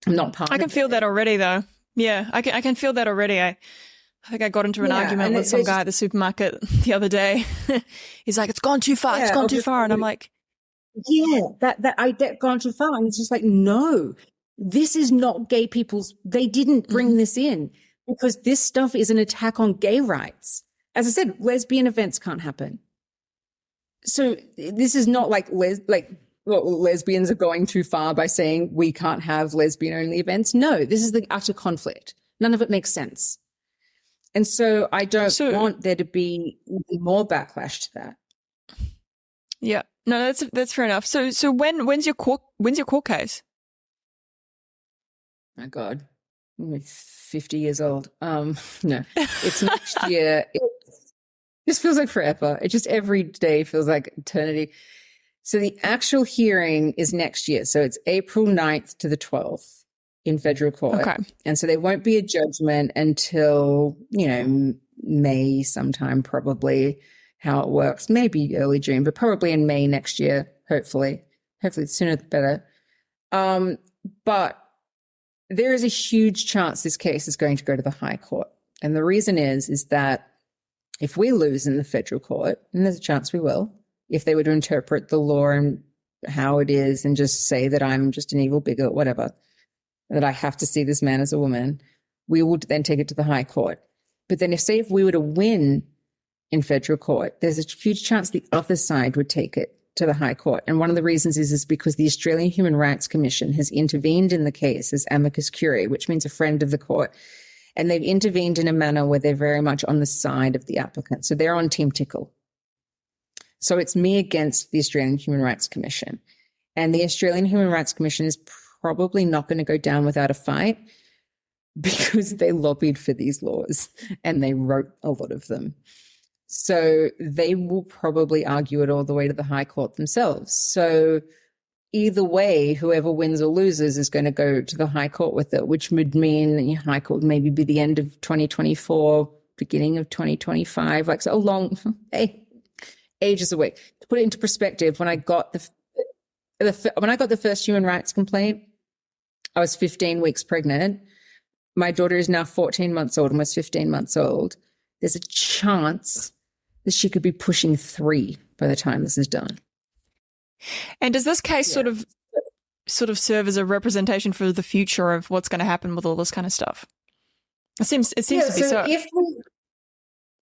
I'm not part of it. I can feel that already though. Yeah, I can feel that already. I think I got into an argument with some guy at the supermarket the other day. He's like, it's gone too far. It's gone too far. And I'm like, that gone too far. And it's just like, no, this is not gay people's. They didn't bring this in, because this stuff is an attack on gay rights. As I said, lesbian events can't happen. So this is not like lesbians are going too far by saying we can't have lesbian-only events. No, this is the utter conflict. None of it makes sense. And so I don't want there to be more backlash to that. Yeah, no, that's fair enough. So when's your court case? My God, I'm 50 years old. No, it's next year. It just feels like forever. It just every day feels like eternity. So the actual hearing is next year. So it's April 9th to the 12th in federal court. Okay. And so there won't be a judgment until, May sometime, probably, how it works. Maybe early June, but probably in May next year, hopefully. Hopefully sooner the better. But there is a huge chance this case is going to go to the High Court. And the reason is that if we lose in the federal court, and there's a chance we will, if they were to interpret the law and how it is and just say that I'm just an evil bigot, whatever, that I have to see this man as a woman, we would then take it to the High Court. But then if we were to win in federal court, there's a huge chance the other side would take it to the High Court. And one of the reasons is because the Australian Human Rights Commission has intervened in the case as amicus curiae, which means a friend of the court. And they've intervened in a manner where they're very much on the side of the applicant. So they're on Team Tickle. So it's me against the Australian Human Rights Commission. And the Australian Human Rights Commission is probably not going to go down without a fight, because they lobbied for these laws and they wrote a lot of them. So they will probably argue it all the way to the High Court themselves. So either way, whoever wins or loses is going to go to the High Court with it, which would mean the High Court would maybe be the end of 2024, beginning of 2025, like so a long, ages away. To put it into perspective, when I got the first human rights complaint, I was 15 weeks pregnant. My daughter is now 14 months old and was 15 months old. There's a chance that she could be pushing 3 by the time this is done. And does this case sort of serve as a representation for the future of what's going to happen with all this kind of stuff? It seems to be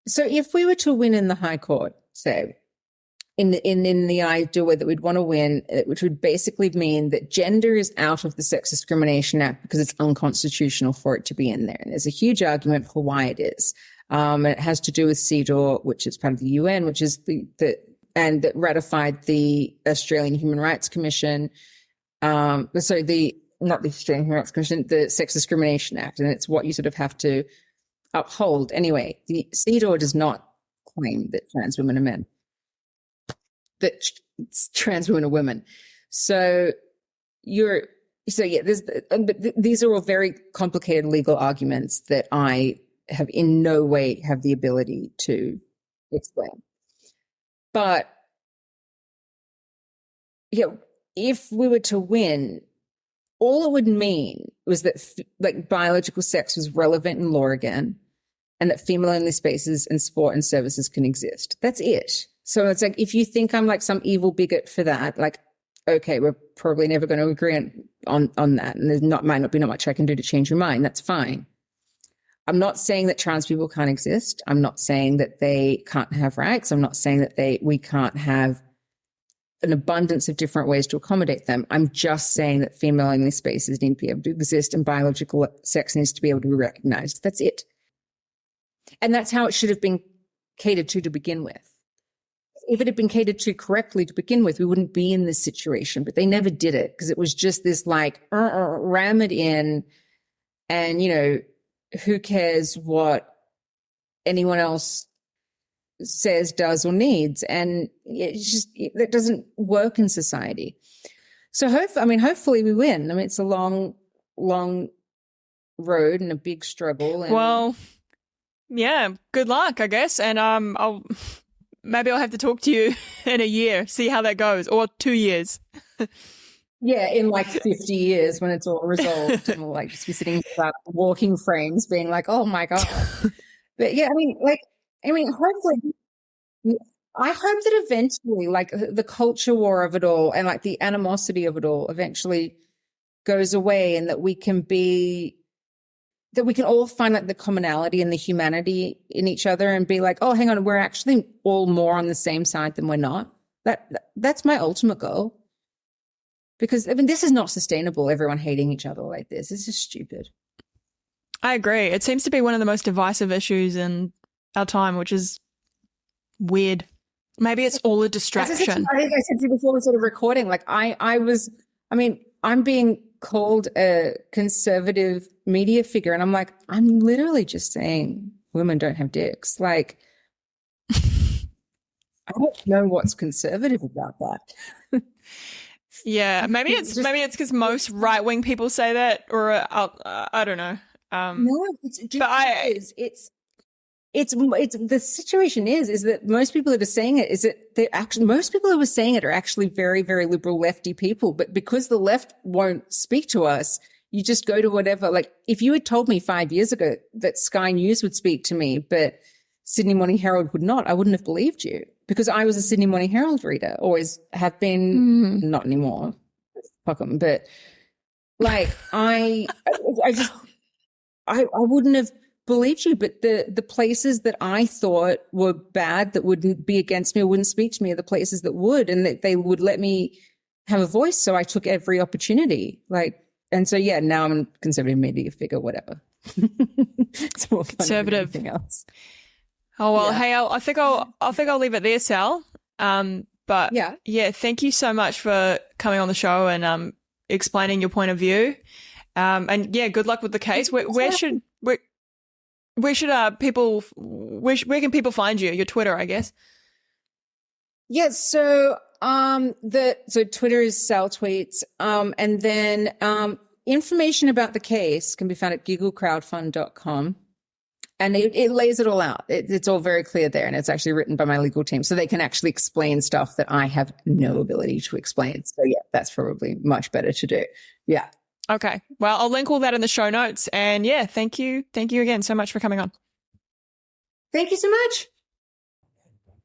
so. If we were to win in the High Court, say, in the idea that we'd want to win, which would basically mean that gender is out of the Sex Discrimination Act because it's unconstitutional for it to be in there. And there's a huge argument for why it is. It has to do with CEDAW, which is part of the UN, which is and that ratified the Australian Human Rights Commission. Not the Australian Human Rights Commission, the Sex Discrimination Act. And it's what you sort of have to uphold. Anyway, the CEDAW does not claim that trans women are men, that trans women are women. These are all very complicated legal arguments that I have in no way have the ability to explain. But if we were to win, all it would mean was that biological sex was relevant in law again, and that female-only spaces and sport and services can exist. That's it. So it's like, if you think I'm like some evil bigot for that, like, okay, we're probably never going to agree on that. And might not be much I can do to change your mind. That's fine. I'm not saying that trans people can't exist. I'm not saying that they can't have rights. I'm not saying that we can't have an abundance of different ways to accommodate them. I'm just saying that female-only spaces need to be able to exist and biological sex needs to be able to be recognized. That's it. And that's how it should have been catered to begin with. If it had been catered to correctly to begin with, we wouldn't be in this situation, but they never did it because it was just this like, ram it in and, you know, who cares what anyone else says, does, or needs. And that doesn't work in society. So hopefully we win. I mean, it's a long, long road and a big struggle. And well, yeah, good luck, I guess. And maybe I'll have to talk to you in a year, see how that goes, or 2 years. Yeah, in like 50 years when it's all resolved and we'll like just be sitting about walking frames being like, oh my God. But yeah, hopefully, I hope that eventually like the culture war of it all and like the animosity of it all eventually goes away and that we can all find like the commonality and the humanity in each other and be like, oh, hang on, we're actually all more on the same side than we're not. That's my ultimate goal. Because, I mean, this is not sustainable, everyone hating each other like this. This is stupid. I agree. It seems to be one of the most divisive issues in our time, which is weird. Maybe it's all a distraction. I think I said to you before we started recording, like I'm being called a conservative media figure, and I'm like, I'm literally just saying women don't have dicks. Like, I don't know what's conservative about that. Yeah, maybe it's because most right-wing people say that, or I don't know. No, it's the situation is that most people that are saying it is that most people who are saying it are actually very, very liberal lefty people. But because the left won't speak to us, you just go to whatever. Like if you had told me 5 years ago that Sky News would speak to me, but Sydney Morning Herald would not, I wouldn't have believed you because I was a Sydney Morning Herald reader, always have been, not anymore. Fuck 'em. But like I wouldn't have believed you, but the places that I thought were bad that wouldn't be against me or wouldn't speak to me are the places that would, and that they would let me have a voice. So I took every opportunity. And so, yeah, now I'm a conservative media figure, whatever. It's more fun conservative than anything else. Oh, well, yeah. Hey, I think I'll leave it there, Sal. But yeah, thank you so much for coming on the show and explaining your point of view. And yeah, good luck with the case. Where can people find you? Your Twitter, I guess. Yeah, so Twitter is Sal Tweets. And then information about the case can be found at gigglecrowdfund.com. And it lays it all out. It's all very clear there. And it's actually written by my legal team. So they can actually explain stuff that I have no ability to explain. So yeah, that's probably much better to do. Yeah. Okay. Well, I'll link all that in the show notes. And yeah, thank you. Thank you again so much for coming on. Thank you so much.